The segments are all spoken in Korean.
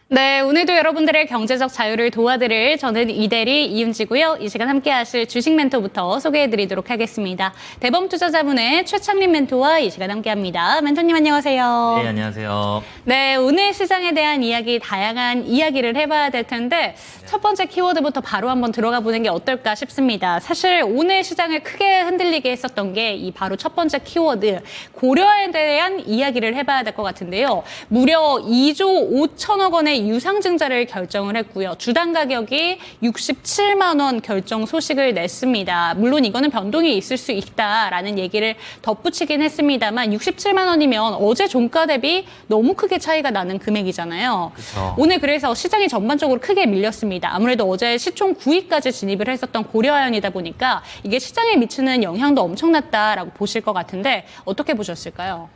네, 오늘도 여러분들의 경제적 자유를 도와드릴 저는 이대리 이은지고요. 이 시간 함께 하실 주식 멘토부터 소개해드리도록 하겠습니다. 대범투자자문의 최창림 멘토와 이 시간 함께합니다. 멘토님 안녕하세요. 네, 안녕하세요. 네, 오늘 시장에 대한 이야기, 다양한 이야기를 해봐야 될 텐데 첫 번째 키워드부터 바로 한번 들어가 보는 게 어떨까 싶습니다. 사실 오늘 시장을 크게 흔들리게 했었던 게 이 바로 첫 번째 키워드, 고려에 대한 이야기를 해봐야 될 것 같은데요. 무려 2조 5천억 원의 유상증자를 결정을 했고요. 주당 가격이 67만 원 결정 소식을 냈습니다. 물론 이거는 변동이 있을 수 있다라는 얘기를 덧붙이긴 했습니다만 67만 원이면 어제 종가 대비 너무 크게 차이가 나는 금액이잖아요. 그쵸. 오늘 그래서 시장이 전반적으로 크게 밀렸습니다. 아무래도 어제 시총 9위까지 진입을 했었던 고려아연이다 보니까 이게 시장에 미치는 영향도 엄청났다라고 보실 것 같은데 어떻게 보셨을까요?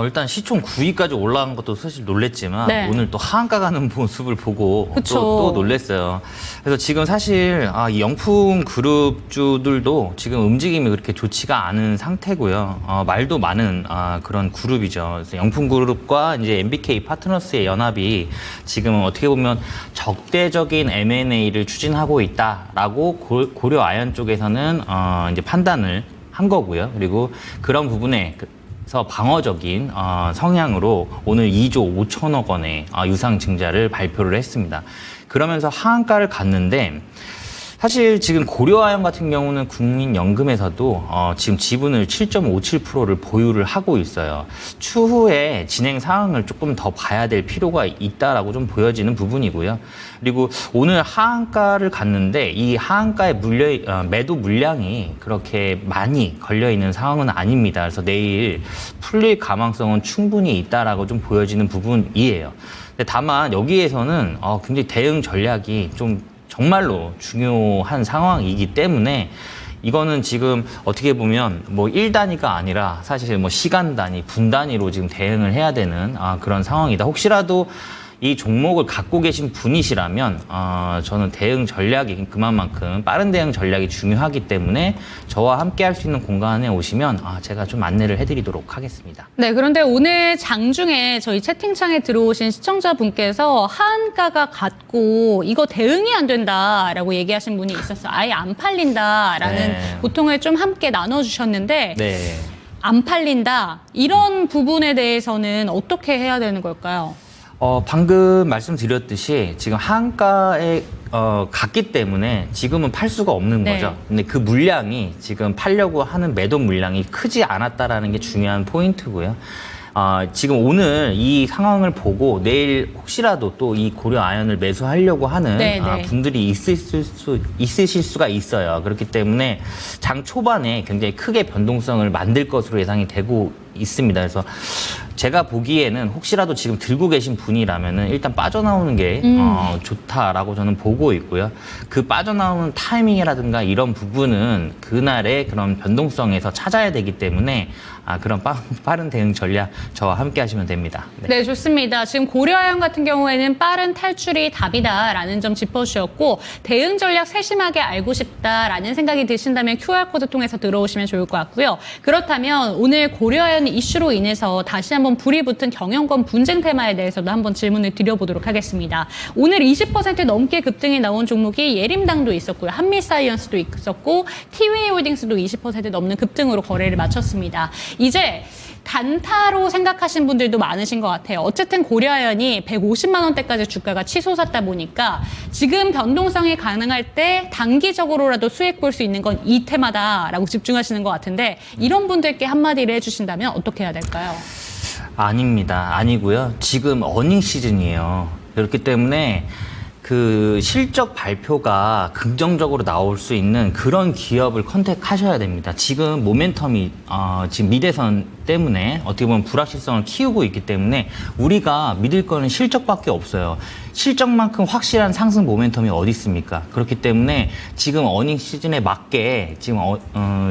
일단 시총 9위까지 올라간 것도 사실 놀랬지만 네. 오늘 또 하한가 가는 모습을 보고 그쵸. 또 놀랬어요. 그래서 지금 사실 이 영풍 그룹주들도 지금 움직임이 그렇게 좋지가 않은 상태고요. 말도 많은 그런 그룹이죠. 그래서 영풍 그룹과 이제 MBK 파트너스의 연합이 지금 어떻게 보면 적대적인 M&A를 추진하고 있다라고 고려 아연 쪽에서는 이제 판단을 한 거고요. 그리고 그런 부분에 그래서 방어적인 성향으로 오늘 2조 5천억 원의 유상 증자를 발표를 했습니다. 그러면서 하한가를 갔는데 사실 지금 고려아연 같은 경우는 국민연금에서도 지금 지분을 7.57%를 보유를 하고 있어요. 추후에 진행 상황을 조금 더 봐야 될 필요가 있다라고 좀 보여지는 부분이고요. 그리고 오늘 하한가를 갔는데 이 하한가의 매도 물량이 그렇게 많이 걸려 있는 상황은 아닙니다. 그래서 내일 풀릴 가망성은 충분히 있다라고 좀 보여지는 부분이에요. 근데 다만 여기에서는 굉장히 대응 전략이 좀 정말로 중요한 상황이기 때문에 이거는 지금 어떻게 보면 뭐 1단위가 아니라 사실 뭐 시간 단위, 분 단위로 지금 대응을 해야 되는 그런 상황이다. 혹시라도 이 종목을 갖고 계신 분이시라면 저는 대응 전략이 그만큼 빠른 대응 전략이 중요하기 때문에 저와 함께 할 수 있는 공간에 오시면 제가 좀 안내를 해드리도록 하겠습니다. 네, 그런데 오늘 장중에 저희 채팅창에 들어오신 시청자분께서 하한가가 같고 이거 대응이 안 된다라고 얘기하신 분이 있었어요. 아예 안 팔린다라는 네. 고통을 좀 함께 나눠주셨는데 네. 안 팔린다 이런 부분에 대해서는 어떻게 해야 되는 걸까요? 방금 말씀드렸듯이 지금 하한가에 갔기 때문에 지금은 팔 수가 없는 네. 거죠. 근데 그 물량이 지금 팔려고 하는 매도 물량이 크지 않았다라는 게 중요한 포인트고요. 지금 오늘 이 상황을 보고 내일 혹시라도 또 이 고려 아연을 매수하려고 하는 네, 네. 분들이 있으실 수가 있어요. 그렇기 때문에 장 초반에 굉장히 크게 변동성을 만들 것으로 예상이 되고 있습니다. 그래서 제가 보기에는 혹시라도 지금 들고 계신 분이라면은 일단 빠져나오는 게 좋다라고 저는 보고 있고요. 그 빠져나오는 타이밍이라든가 이런 부분은 그날의 그런 변동성에서 찾아야 되기 때문에 그런 빠른 대응 전략 저와 함께 하시면 됩니다. 네, 좋습니다. 지금 고려아연 같은 경우에는 빠른 탈출이 답이다라는 점 짚어주셨고 대응 전략 세심하게 알고 싶다라는 생각이 드신다면 QR코드 통해서 들어오시면 좋을 것 같고요. 그렇다면 오늘 고려아연 이슈로 인해서 다시 한번 불이 붙은 경영권 분쟁 테마에 대해서도 한번 질문을 드려보도록 하겠습니다. 오늘 20% 넘게 급등이 나온 종목이 예림당도 있었고요. 한미사이언스도 있었고 TW홀딩스도 20% 넘는 급등으로 거래를 마쳤습니다. 이제 단타로 생각하신 분들도 많으신 것 같아요. 어쨌든 고려아연이 150만 원대까지 주가가 치솟았다 보니까 지금 변동성이 가능할 때 단기적으로라도 수익 볼 수 있는 건 이 테마다라고 집중하시는 것 같은데 이런 분들께 한마디를 해주신다면 어떻게 해야 될까요? 아닙니다. 아니고요. 지금 어닝 시즌이에요. 그렇기 때문에 그 실적 발표가 긍정적으로 나올 수 있는 그런 기업을 컨택하셔야 됩니다. 지금 모멘텀이 지금 미대선 때문에 어떻게 보면 불확실성을 키우고 있기 때문에 우리가 믿을 거는 실적밖에 없어요. 실적만큼 확실한 상승 모멘텀이 어디 있습니까? 그렇기 때문에 지금 어닝 시즌에 맞게 지금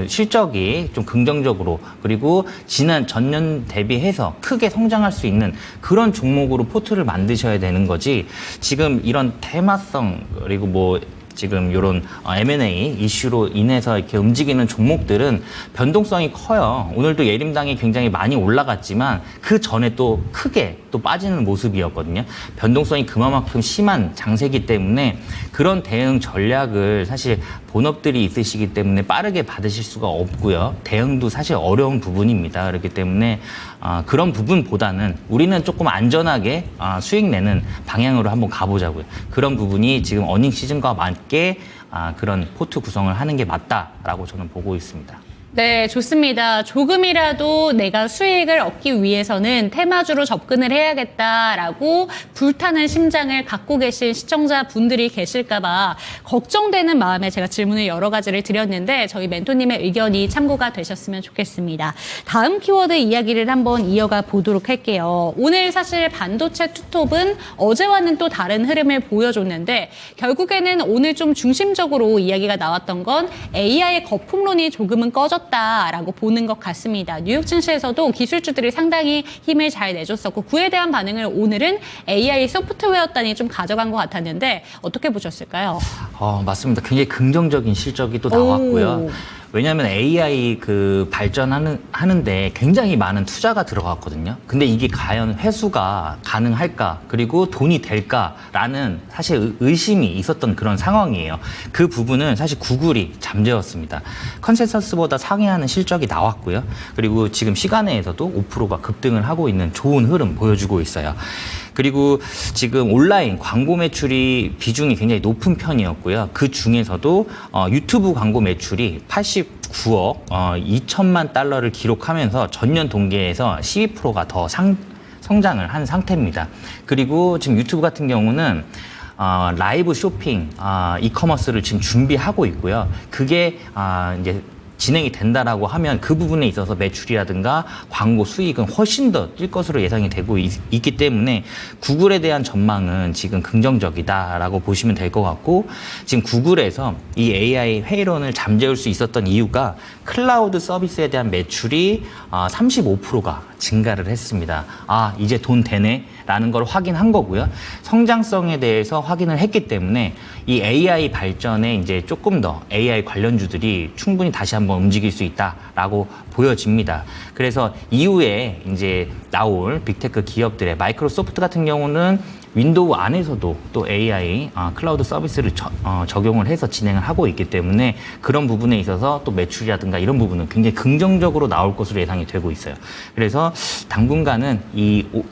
실적이 좀 긍정적으로 그리고 지난 전년 대비해서 크게 성장할 수 있는 그런 종목으로 포트를 만드셔야 되는 거지 지금 이런 테마성 그리고 뭐 지금 이런 M&A 이슈로 인해서 이렇게 움직이는 종목들은 변동성이 커요. 오늘도 예림당이 굉장히 많이 올라갔지만 그 전에 또 크게 또 빠지는 모습이었거든요. 변동성이 그만큼 심한 장세기 때문에 그런 대응 전략을 사실 본업들이 있으시기 때문에 빠르게 받으실 수가 없고요. 대응도 사실 어려운 부분입니다. 그렇기 때문에 그런 부분보다는 우리는 조금 안전하게 수익 내는 방향으로 한번 가보자고요. 그런 부분이 지금 어닝 시즌과 맞게 그런 포트 구성을 하는 게 맞다라고 저는 보고 있습니다. 네, 좋습니다. 조금이라도 내가 수익을 얻기 위해서는 테마주로 접근을 해야겠다라고 불타는 심장을 갖고 계신 시청자분들이 계실까봐 걱정되는 마음에 제가 질문을 여러 가지를 드렸는데 저희 멘토님의 의견이 참고가 되셨으면 좋겠습니다. 다음 키워드 이야기를 한번 이어가 보도록 할게요. 오늘 사실 반도체 투톱은 어제와는 또 다른 흐름을 보여줬는데 결국에는 오늘 좀 중심적으로 이야기가 나왔던 건 AI 거품론이 조금은 꺼졌다라고 보는 것 같습니다. 뉴욕 증시에서도 기술주들이 상당히 힘을 잘 내줬었고 그에 대한 반응을 오늘은 AI 소프트웨어단이 좀 가져간 것 같았는데 어떻게 보셨을까요? 맞습니다. 굉장히 긍정적인 실적이 또 나왔고요. 왜냐하면 AI 하는데 굉장히 많은 투자가 들어갔거든요. 근데 이게 과연 회수가 가능할까? 그리고 돈이 될까라는 사실 의심이 있었던 그런 상황이에요. 그 부분은 사실 구글이 잠재웠습니다. 컨센서스보다 상회하는 실적이 나왔고요. 그리고 지금 시간외에서도 5%가 급등을 하고 있는 좋은 흐름 보여주고 있어요. 그리고 지금 온라인 광고 매출이 비중이 굉장히 높은 편이었고요. 그 중에서도 유튜브 광고 매출이 89억 2천만 달러를 기록하면서 전년 동기에서 12%가 더 성장을 한 상태입니다. 그리고 지금 유튜브 같은 경우는 라이브 쇼핑, 이커머스를 지금 준비하고 있고요. 그게 이제 진행이 된다라고 하면 그 부분에 있어서 매출이라든가 광고 수익은 훨씬 더 뛸 것으로 예상이 되고 있기 때문에 구글에 대한 전망은 지금 긍정적이다라고 보시면 될 것 같고 지금 구글에서 이 AI 회의론을 잠재울 수 있었던 이유가 클라우드 서비스에 대한 매출이 35%가 증가를 했습니다. 이제 돈 되네 라는 걸 확인한 거고요. 성장성에 대해서 확인을 했기 때문에 이 AI 발전에 이제 조금 더 AI 관련주들이 충분히 다시 한번 움직일 수 있다라고 보여집니다. 그래서 이후에 이제 나올 빅테크 기업들의 마이크로소프트 같은 경우는 윈도우 안에서도 또 AI 클라우드 서비스를 적용을 해서 진행을 하고 있기 때문에 그런 부분에 있어서 또 매출이라든가 이런 부분은 굉장히 긍정적으로 나올 것으로 예상이 되고 있어요. 그래서 당분간은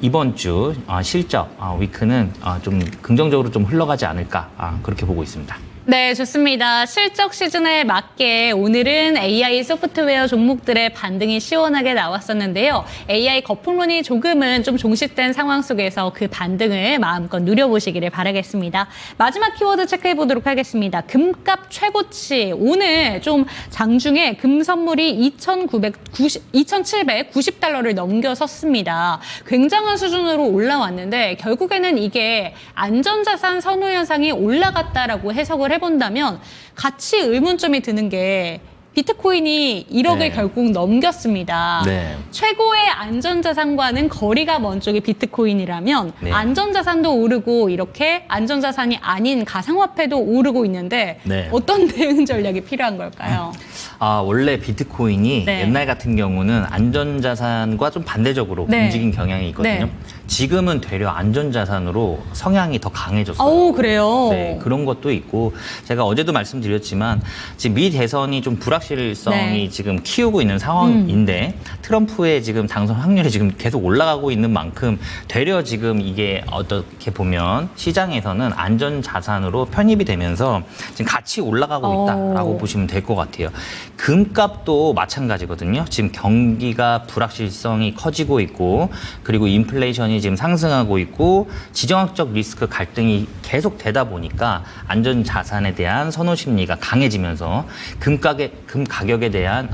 이번 주 실적 위크는 좀 긍정적으로 좀 흘러가지 않을까 그렇게 보고 있습니다. 네, 좋습니다. 실적 시즌에 맞게 오늘은 AI 소프트웨어 종목들의 반등이 시원하게 나왔었는데요. AI 거품론이 조금은 좀 종식된 상황 속에서 그 반등을 마음껏 누려보시기를 바라겠습니다. 마지막 키워드 체크해 보도록 하겠습니다. 금값 최고치. 오늘 좀 장중에 금 선물이 2,790달러를 넘겨섰습니다. 굉장한 수준으로 올라왔는데 결국에는 이게 안전자산 선호 현상이 올라갔다라고 해석을 해본다면 같이 의문점이 드는 게 비트코인이 1억을 결국 넘겼습니다. 네. 최고의 안전자산과는 거리가 먼 쪽이 비트코인이라면 안전자산도 오르고 이렇게 안전자산이 아닌 가상화폐도 오르고 있는데 어떤 대응 전략이 필요한 걸까요? 원래 비트코인이 옛날 같은 경우는 안전자산과 좀 반대적으로 움직인 경향이 있거든요. 지금은 되려 안전자산으로 성향이 더 강해졌어요. 그래요? 네, 그런 것도 있고 제가 어제도 말씀드렸지만 지금 미 대선이 좀 불확실성이 지금 키우고 있는 상황인데 트럼프의 지금 당선 확률이 지금 계속 올라가고 있는 만큼 되려 지금 이게 어떻게 보면 시장에서는 안전자산으로 편입이 되면서 지금 같이 올라가고 있다라고 보시면 될 것 같아요. 금값도 마찬가지거든요. 지금 경기가 불확실성이 커지고 있고 그리고 인플레이션이 지금 상승하고 있고 지정학적 리스크 갈등이 계속 되다 보니까 안전자산에 대한 선호 심리가 강해지면서 금 가격에 대한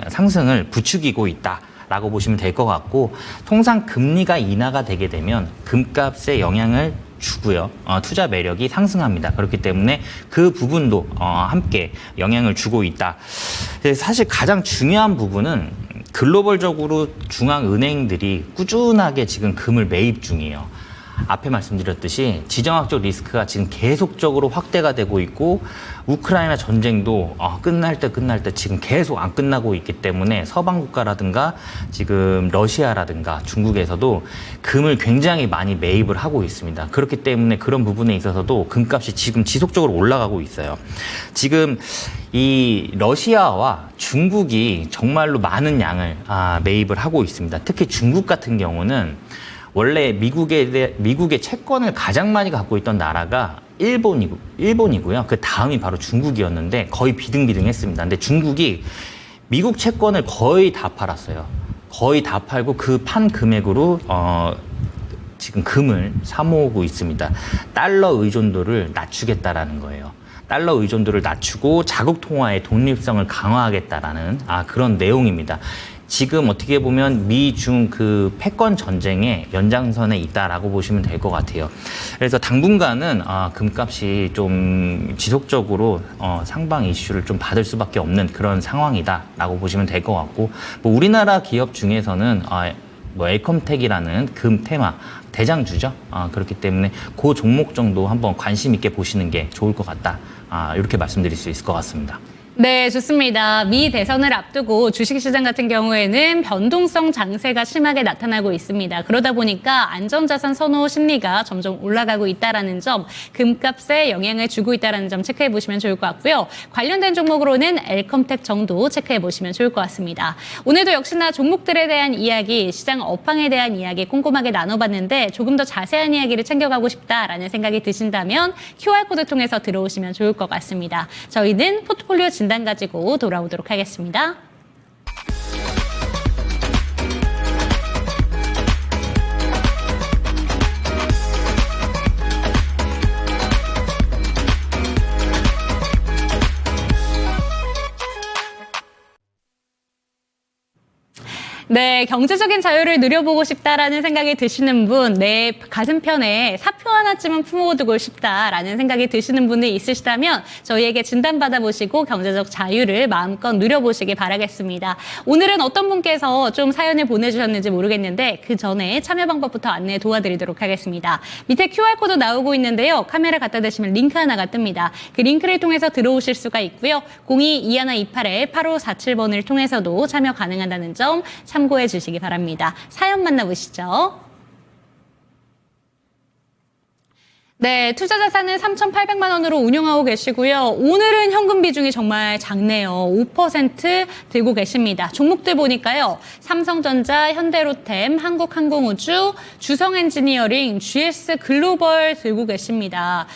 상승을 부추기고 있다라고 보시면 될 것 같고 통상 금리가 인하가 되게 되면 금값에 영향을 주고요. 투자 매력이 상승합니다. 그렇기 때문에 그 부분도 함께 영향을 주고 있다. 사실 가장 중요한 부분은 글로벌적으로 중앙은행들이 꾸준하게 지금 금을 매입 중이에요. 앞에 말씀드렸듯이 지정학적 리스크가 지금 계속적으로 확대가 되고 있고 우크라이나 전쟁도 끝날 때 지금 계속 안 끝나고 있기 때문에 서방 국가라든가 지금 러시아라든가 중국에서도 금을 굉장히 많이 매입을 하고 있습니다. 그렇기 때문에 그런 부분에 있어서도 금값이 지금 지속적으로 올라가고 있어요. 지금 이 러시아와 중국이 정말로 많은 양을 매입을 하고 있습니다. 특히 중국 같은 경우는 원래 미국의 채권을 가장 많이 갖고 있던 나라가 일본이고요. 그 다음이 바로 중국이었는데 거의 비등비등했습니다. 근데 중국이 미국 채권을 거의 다 팔았어요. 거의 다 팔고 그 판 금액으로 지금 금을 사모으고 있습니다. 달러 의존도를 낮추겠다라는 거예요. 달러 의존도를 낮추고 자국 통화의 독립성을 강화하겠다라는 그런 내용입니다. 지금 어떻게 보면 미중 그 패권 전쟁의 연장선에 있다라고 보시면 될 것 같아요. 그래서 당분간은 금값이 좀 지속적으로 상방 이슈를 좀 받을 수밖에 없는 그런 상황이다라고 보시면 될 것 같고, 뭐 우리나라 기업 중에서는 뭐 엘컴텍이라는 금 테마 대장주죠. 그렇기 때문에 그 종목 정도 한번 관심 있게 보시는 게 좋을 것 같다. 이렇게 말씀드릴 수 있을 것 같습니다. 네, 좋습니다. 미 대선을 앞두고 주식시장 같은 경우에는 변동성 장세가 심하게 나타나고 있습니다. 그러다 보니까 안전자산 선호 심리가 점점 올라가고 있다는 점, 금값에 영향을 주고 있다는 점 체크해 보시면 좋을 것 같고요. 관련된 종목으로는 엘컴텍 정도 체크해 보시면 좋을 것 같습니다. 오늘도 역시나 종목들에 대한 이야기, 시장 업황에 대한 이야기 꼼꼼하게 나눠봤는데 조금 더 자세한 이야기를 챙겨가고 싶다라는 생각이 드신다면 QR코드 통해서 들어오시면 좋을 것 같습니다. 저희는 포트폴리오 진단 가지고 돌아오도록 하겠습니다. 네, 경제적인 자유를 누려보고 싶다라는 생각이 드시는 분, 내 가슴편에 사표 하나쯤은 품어두고 싶다라는 생각이 드시는 분이 있으시다면 저희에게 진단받아보시고 경제적 자유를 마음껏 누려보시기 바라겠습니다. 오늘은 어떤 분께서 좀 사연을 보내주셨는지 모르겠는데 그 전에 참여 방법부터 안내 도와드리도록 하겠습니다. 밑에 QR코드 나오고 있는데요. 카메라 갖다 대시면 링크 하나가 뜹니다. 그 링크를 통해서 들어오실 수가 있고요. 02-2128-8547번을 통해서도 참여 가능하다는 점 참고해 주시기 바랍니다. 사연 만나보시죠. 네, 투자 자산은 3,800만 원으로 운용하고 계시고요. 오늘은 현금 비중이 정말 작네요. 5% 들고 계십니다. 종목들 보니까요. 삼성전자, 현대로템, 한국항공우주, 주성엔지니어링, GS 글로벌 들고 계십니다.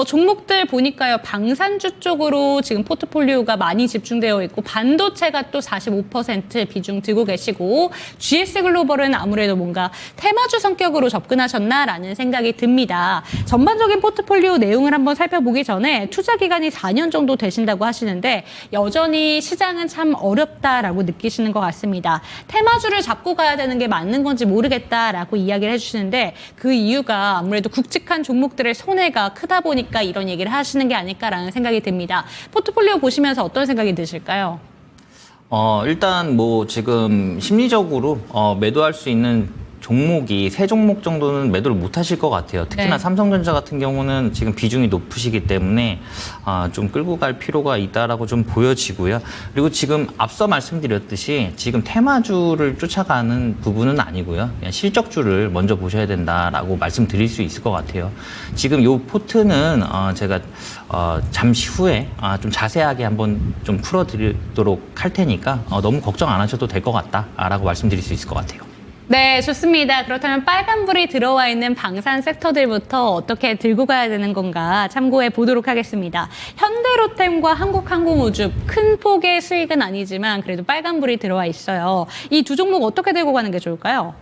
종목들 보니까요. 방산주 쪽으로 지금 포트폴리오가 많이 집중되어 있고 반도체가 또 45% 비중 들고 계시고 GS 글로벌은 아무래도 뭔가 테마주 성격으로 접근하셨나라는 생각이 듭니다. 전반적인 포트폴리오 내용을 한번 살펴보기 전에 투자 기간이 4년 정도 되신다고 하시는데 여전히 시장은 참 어렵다라고 느끼시는 것 같습니다. 테마주를 잡고 가야 되는 게 맞는 건지 모르겠다라고 이야기를 해주시는데 그 이유가 아무래도 굵직한 종목들의 손해가 크다 보니까 이런 얘기를 하시는 게 아닐까라는 생각이 듭니다. 포트폴리오 보시면서 어떤 생각이 드실까요? 일단 뭐 지금 심리적으로 매도할 수 있는 종목이 3종목 정도는 매도를 못 하실 것 같아요. 특히나 네. 삼성전자 같은 경우는 지금 비중이 높으시기 때문에 좀 끌고 갈 필요가 있다라고 좀 보여지고요. 그리고 지금 앞서 말씀드렸듯이 지금 테마주를 쫓아가는 부분은 아니고요. 그냥 실적주를 먼저 보셔야 된다라고 말씀드릴 수 있을 것 같아요. 지금 요 포트는 제가 잠시 후에 좀 자세하게 한번 좀 풀어드리도록 할 테니까 너무 걱정 안 하셔도 될 것 같다라고 말씀드릴 수 있을 것 같아요. 네, 좋습니다. 그렇다면 빨간불이 들어와 있는 방산 섹터들부터 어떻게 들고 가야 되는 건가 참고해 보도록 하겠습니다. 현대로템과 한국항공우주 큰 폭의 수익은 아니지만 그래도 빨간불이 들어와 있어요. 이 두 종목 어떻게 들고 가는 게 좋을까요?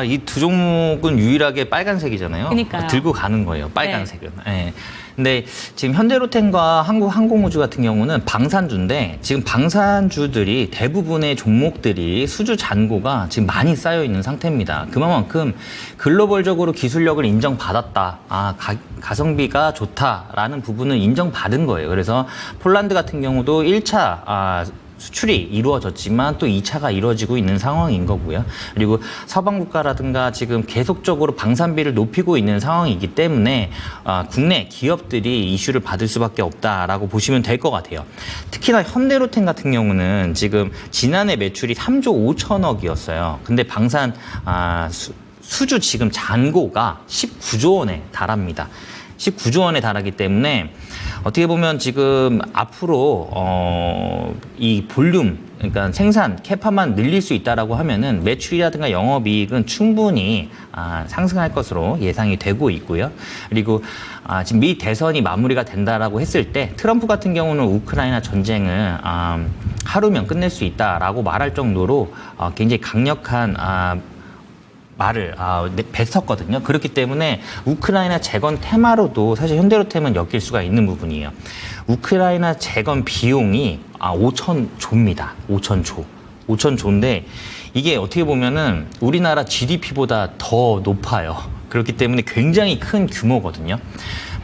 이 두 종목은 유일하게 빨간색이잖아요. 그러니까요. 들고 가는 거예요. 빨간색은. 네. 근데 지금 현대로템과 한국항공우주 같은 경우는 방산주인데 지금 방산주들이 대부분의 종목들이 수주 잔고가 지금 많이 쌓여 있는 상태입니다. 그만큼 글로벌적으로 기술력을 인정받았다. 가성비가 좋다라는 부분을 인정받은 거예요. 그래서 폴란드 같은 경우도 1차 수출이 이루어졌지만 또 2차가 이루어지고 있는 상황인 거고요. 그리고 서방 국가라든가 지금 계속적으로 방산비를 높이고 있는 상황이기 때문에 국내 기업들이 이슈를 받을 수밖에 없다라고 보시면 될 것 같아요. 특히나 현대로템 같은 경우는 지금 지난해 매출이 3조 5천억이었어요. 근데 방산 수주 지금 잔고가 19조 원에 달합니다. 19조 원에 달하기 때문에 어떻게 보면 지금 앞으로 이 볼륨, 그러니까 생산 캐파만 늘릴 수 있다라고 하면은 매출이라든가 영업이익은 충분히 상승할 것으로 예상이 되고 있고요. 그리고 지금 미 대선이 마무리가 된다라고 했을 때 트럼프 같은 경우는 우크라이나 전쟁을 하루면 끝낼 수 있다라고 말할 정도로 굉장히 강력한 말을 뱉었거든요. 그렇기 때문에 우크라이나 재건 테마로도 사실 현대로템은 엮일 수가 있는 부분이에요. 우크라이나 재건 비용이 5천조입니다. 5천조. 5천조인데 이게 어떻게 보면은 우리나라 GDP보다 더 높아요. 그렇기 때문에 굉장히 큰 규모거든요.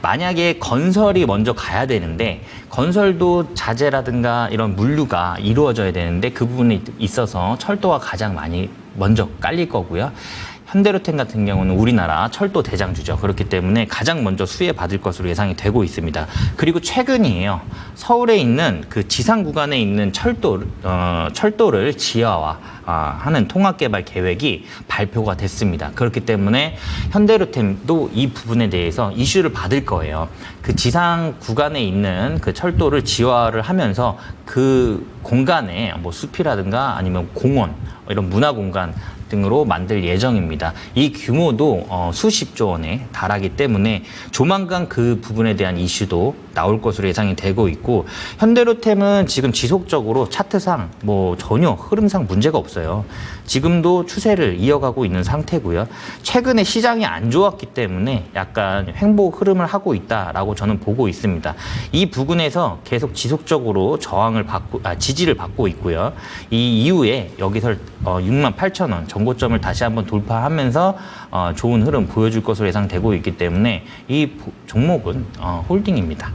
만약에 건설이 먼저 가야 되는데 건설도 자재라든가 이런 물류가 이루어져야 되는데 그 부분에 있어서 철도가 가장 많이 먼저 깔릴 거고요. 현대로템 같은 경우는 우리나라 철도 대장주죠. 그렇기 때문에 가장 먼저 수혜받을 것으로 예상이 되고 있습니다. 그리고 최근이에요. 서울에 있는 그 지상 구간에 있는 철도를 지하화 하는 통합개발 계획이 발표가 됐습니다. 그렇기 때문에 현대로템도 이 부분에 대해서 이슈를 받을 거예요. 그 지상 구간에 있는 그 철도를 지하화를 하면서 그 공간에 뭐 숲이라든가 아니면 공원 이런 문화 공간 등으로 만들 예정입니다. 이 규모도 수십조 원에 달하기 때문에 조만간 그 부분에 대한 이슈도 나올 것으로 예상이 되고 있고 현대로템은 지금 지속적으로 차트상 뭐 전혀 흐름상 문제가 없어요. 지금도 추세를 이어가고 있는 상태고요. 최근에 시장이 안 좋았기 때문에 약간 횡보 흐름을 하고 있다라고 저는 보고 있습니다. 이 부분에서 계속 지속적으로 지지를 받고 있고요. 이 이후에 여기서 68,000원 정고점을 다시 한번 돌파하면서 좋은 흐름 보여줄 것으로 예상되고 있기 때문에 이 종목은 홀딩입니다.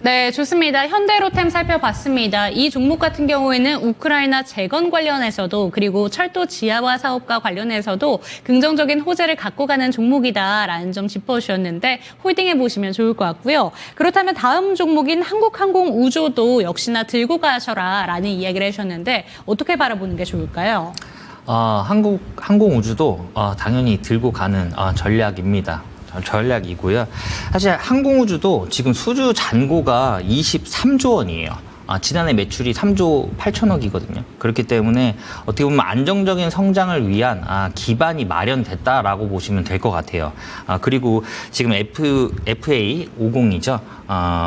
네, 좋습니다. 현대로템 살펴봤습니다. 이 종목 같은 경우에는 우크라이나 재건 관련해서도 그리고 철도 지하화 사업과 관련해서도 긍정적인 호재를 갖고 가는 종목이다라는 점 짚어주셨는데 홀딩해 보시면 좋을 것 같고요. 그렇다면 다음 종목인 한국항공우주도 역시나 들고 가셔라라는 이야기를 해주셨는데 어떻게 바라보는 게 좋을까요? 항공우주도 당연히 들고 가는 전략이고요. 사실 항공우주도 지금 수주 잔고가 23조 원이에요. 지난해 매출이 3조 8천억이거든요. 그렇기 때문에 어떻게 보면 안정적인 성장을 위한 기반이 마련됐다라고 보시면 될 것 같아요. 그리고 지금 FA50이죠.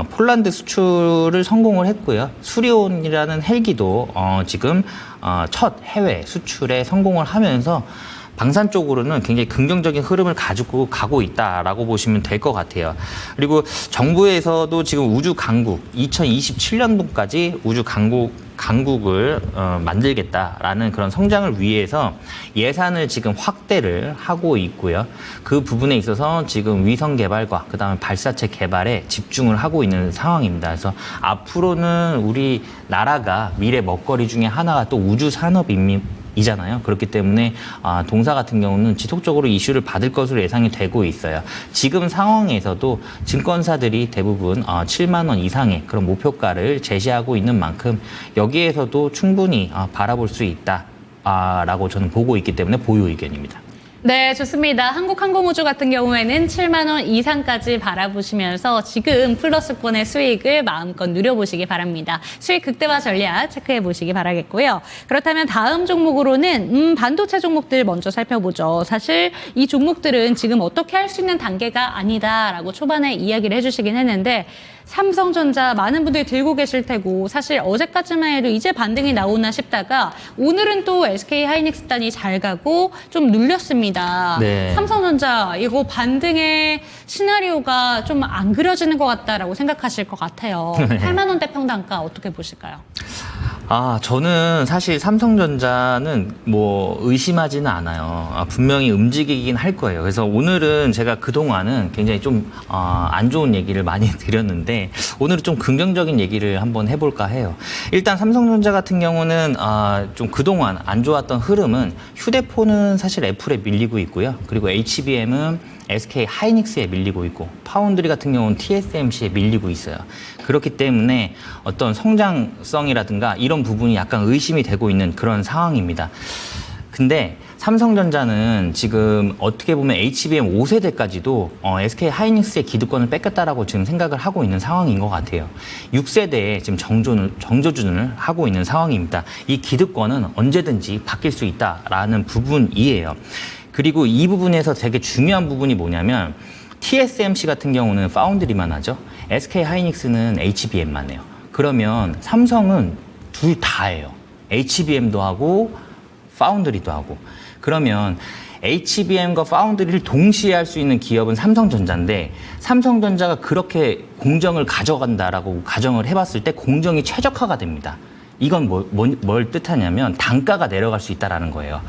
폴란드 수출을 성공을 했고요. 수리온이라는 헬기도 지금 첫 해외 수출에 성공을 하면서 방산 쪽으로는 굉장히 긍정적인 흐름을 가지고 가고 있다라고 보시면 될 것 같아요. 그리고 정부에서도 지금 우주 강국 2027년도까지 우주 강국을 만들겠다라는 그런 성장을 위해서 예산을 지금 확대를 하고 있고요. 그 부분에 있어서 지금 위성 개발과 그다음에 발사체 개발에 집중을 하고 있는 상황입니다. 그래서 앞으로는 우리 나라가 미래 먹거리 중에 하나가 또 우주 산업이잖아요. 그렇기 때문에 동사 같은 경우는 지속적으로 이슈를 받을 것으로 예상이 되고 있어요. 지금 상황에서도 증권사들이 대부분 7만 원 이상의 그런 목표가를 제시하고 있는 만큼 여기에서도 충분히 바라볼 수 있다라고 저는 보고 있기 때문에 보유 의견입니다. 네, 좋습니다. 한국항공우주 같은 경우에는 7만 원 이상까지 바라보시면서 지금 플러스권의 수익을 마음껏 누려보시기 바랍니다. 수익 극대화 전략 체크해 보시기 바라겠고요. 그렇다면 다음 종목으로는 반도체 종목들 먼저 살펴보죠. 사실 이 종목들은 지금 어떻게 할 수 있는 단계가 아니다라고 초반에 이야기를 해주시긴 했는데 삼성전자 많은 분들이 들고 계실 테고 사실 어제까지만 해도 이제 반등이 나오나 싶다가 오늘은 또 SK하이닉스단이 잘 가고 좀 눌렸습니다. 네. 삼성전자 이거 반등의 시나리오가 좀 안 그려지는 것 같다라고 생각하실 것 같아요. 네. 8만 원대 평단가 어떻게 보실까요? 저는 사실 삼성전자는 뭐 의심하지는 않아요. 분명히 움직이긴 할 거예요. 그래서 오늘은 제가 그동안은 굉장히 좀 안 좋은 얘기를 많이 드렸는데 오늘은 좀 긍정적인 얘기를 한번 해볼까 해요. 일단 삼성전자 같은 경우는 좀 그동안 안 좋았던 흐름은 휴대폰은 사실 애플에 밀리고 있고요. 그리고 HBM은 SK 하이닉스에 밀리고 있고 파운드리 같은 경우는 TSMC에 밀리고 있어요. 그렇기 때문에 어떤 성장성이라든가 이런 부분이 약간 의심이 되고 있는 그런 상황입니다. 근데 삼성전자는 지금 어떻게 보면 HBM 5세대까지도 SK 하이닉스의 기득권을 뺏겼다라고 지금 생각을 하고 있는 상황인 것 같아요. 6세대에 지금 정조준을 하고 있는 상황입니다. 이 기득권은 언제든지 바뀔 수 있다라는 부분이에요. 그리고 이 부분에서 되게 중요한 부분이 뭐냐면 TSMC 같은 경우는 파운드리만 하죠. SK 하이닉스는 HBM만 해요. 그러면 삼성은 둘 다 해요. HBM도 하고 파운드리도 하고. 그러면 HBM과 파운드리를 동시에 할 수 있는 기업은 삼성전자인데 삼성전자가 그렇게 공정을 가져간다라고 가정을 해봤을 때 공정이 최적화가 됩니다. 이건 뭘 뜻하냐면 단가가 내려갈 수 있다라는 거예요.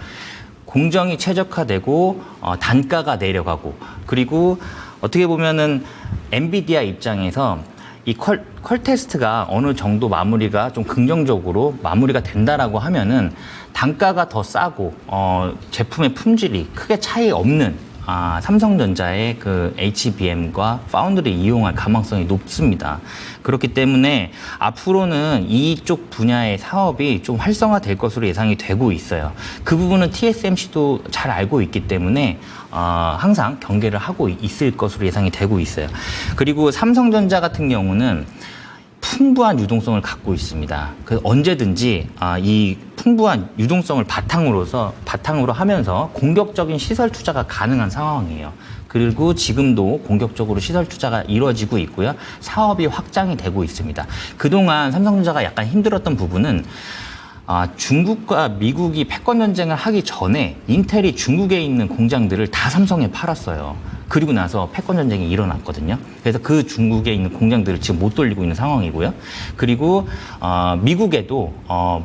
공정이 최적화되고 단가가 내려가고 그리고 어떻게 보면은 엔비디아 입장에서 이 컬 테스트가 어느 정도 마무리가 좀 긍정적으로 마무리가 된다라고 하면은 단가가 더 싸고 제품의 품질이 크게 차이 없는 삼성전자의 그 HBM과 파운드리 이용할 가망성이 높습니다. 그렇기 때문에 앞으로는 이쪽 분야의 사업이 좀 활성화될 것으로 예상이 되고 있어요. 그 부분은 TSMC도 잘 알고 있기 때문에 항상 경계를 하고 있을 것으로 예상이 되고 있어요. 그리고 삼성전자 같은 경우는 풍부한 유동성을 갖고 있습니다. 언제든지 이 풍부한 유동성을 바탕으로 하면서 공격적인 시설 투자가 가능한 상황이에요. 그리고 지금도 공격적으로 시설 투자가 이루어지고 있고요. 사업이 확장이 되고 있습니다. 그동안 삼성전자가 약간 힘들었던 부분은 중국과 미국이 패권 전쟁을 하기 전에 인텔이 중국에 있는 공장들을 다 삼성에 팔았어요. 그리고 나서 패권 전쟁이 일어났거든요. 그래서 그 중국에 있는 공장들을 지금 못 돌리고 있는 상황이고요. 그리고 미국에도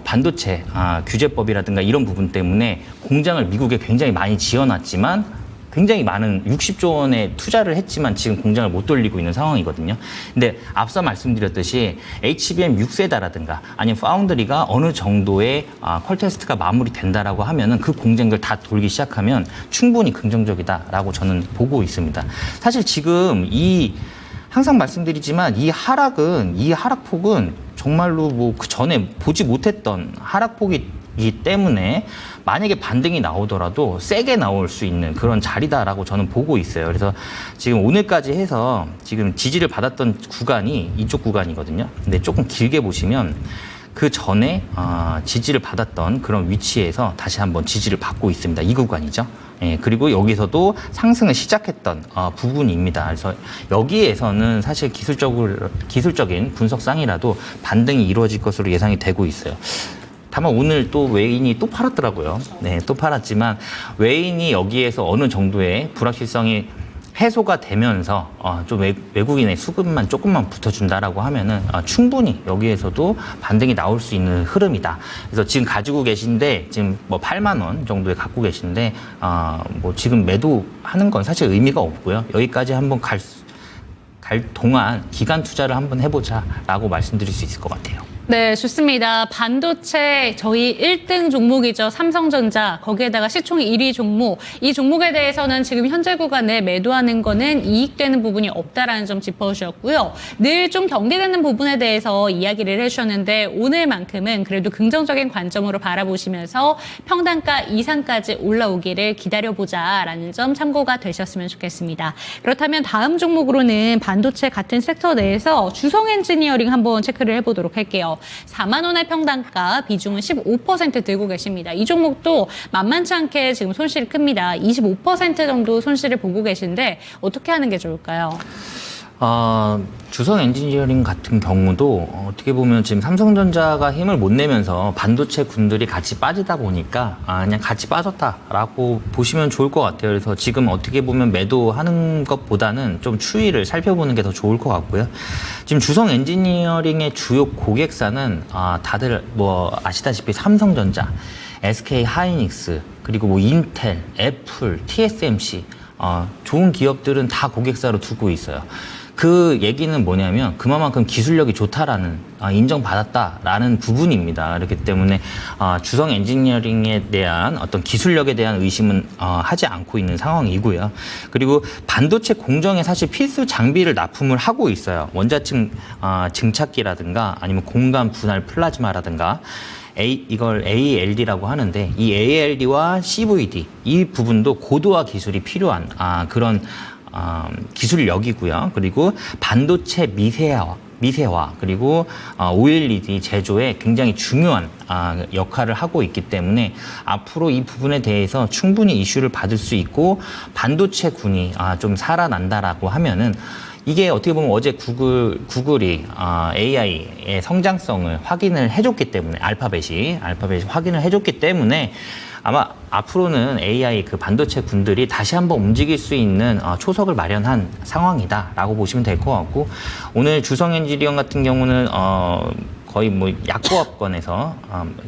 반도체 규제법이라든가 이런 부분 때문에 공장을 미국에 굉장히 많이 지어놨지만 굉장히 많은 60조 원의 투자를 했지만 지금 공장을 못 돌리고 있는 상황이거든요. 근데 앞서 말씀드렸듯이 HBM 6세대라든가 아니면 파운드리가 어느 정도의 컬 테스트가 마무리된다라고 하면은 그 공장들 다 돌기 시작하면 충분히 긍정적이다라고 저는 보고 있습니다. 사실 지금 항상 말씀드리지만 이 하락폭은 정말로 뭐 그 전에 보지 못했던 하락폭이기 때문에 만약에 반등이 나오더라도 세게 나올 수 있는 그런 자리다라고 저는 보고 있어요. 그래서 지금 오늘까지 해서 지금 지지를 받았던 구간이 이쪽 구간이거든요. 근데 조금 길게 보시면 그 전에 지지를 받았던 그런 위치에서 다시 한번 지지를 받고 있습니다. 이 구간이죠. 예, 그리고 여기서도 상승을 시작했던 부분입니다. 그래서 여기에서는 사실 기술적인 분석상이라도 반등이 이루어질 것으로 예상이 되고 있어요. 다만 오늘 또 외인이 또 팔았더라고요. 네, 또 팔았지만 외인이 여기에서 어느 정도의 불확실성이 해소가 되면서 좀 외국인의 수급만 조금만 붙어준다라고 하면은 충분히 여기에서도 반등이 나올 수 있는 흐름이다. 그래서 지금 가지고 계신데 지금 뭐 8만 원 정도에 갖고 계신데 뭐 지금 매도하는 건 사실 의미가 없고요. 여기까지 한번 갈 동안 기간 투자를 한번 해보자라고 말씀드릴 수 있을 것 같아요. 네, 좋습니다. 반도체 저희 1등 종목이죠. 삼성전자. 거기에다가 시총이 1위 종목. 이 종목에 대해서는 지금 현재 구간에 매도하는 거는 이익되는 부분이 없다라는 점 짚어주셨고요. 늘 좀 경계되는 부분에 대해서 이야기를 해주셨는데 오늘만큼은 그래도 긍정적인 관점으로 바라보시면서 평단가 이상까지 올라오기를 기다려보자라는 점 참고가 되셨으면 좋겠습니다. 그렇다면 다음 종목으로는 반도체 같은 섹터 내에서 주성 엔지니어링 한번 체크를 해보도록 할게요. 4만 원의 평단가 비중은 15% 들고 계십니다. 이 종목도 만만치 않게 지금 손실이 큽니다. 25% 정도 손실을 보고 계신데 어떻게 하는 게 좋을까요? 주성 엔지니어링 같은 경우도 어떻게 보면 지금 삼성전자가 힘을 못 내면서 반도체 군들이 같이 빠지다 보니까 그냥 같이 빠졌다라고 보시면 좋을 것 같아요. 그래서 지금 어떻게 보면 매도하는 것보다는 좀 추이를 살펴보는 게 더 좋을 것 같고요. 지금 주성 엔지니어링의 주요 고객사는 다들 뭐 아시다시피 삼성전자, SK 하이닉스, 그리고 뭐 인텔, 애플, TSMC 좋은 기업들은 다 고객사로 두고 있어요. 그 얘기는 뭐냐면 그만큼 기술력이 좋다라는 인정받았다라는 부분입니다. 그렇기 때문에 주성 엔지니어링에 대한 어떤 기술력에 대한 의심은 하지 않고 있는 상황이고요. 그리고 반도체 공정에 사실 필수 장비를 납품을 하고 있어요. 원자층 증착기라든가 아니면 공간 분할 플라즈마라든가 이걸 ALD라고 하는데 이 ALD와 CVD 이 부분도 고도화 기술이 필요한 그런 기술력이고요. 그리고 반도체 미세화 그리고 OLED 제조에 굉장히 중요한 역할을 하고 있기 때문에 앞으로 이 부분에 대해서 충분히 이슈를 받을 수 있고 반도체 군이 좀 살아난다라고 하면은 이게 어떻게 보면 어제 구글이 AI의 성장성을 확인을 해줬기 때문에 알파벳이 확인을 해줬기 때문에 아마 앞으로는 AI 그 반도체 군들이 다시 한번 움직일 수 있는 초석을 마련한 상황이다라고 보시면 될 것 같고 오늘 주성 엔지니어링 같은 경우는 거의 뭐 약보합권에서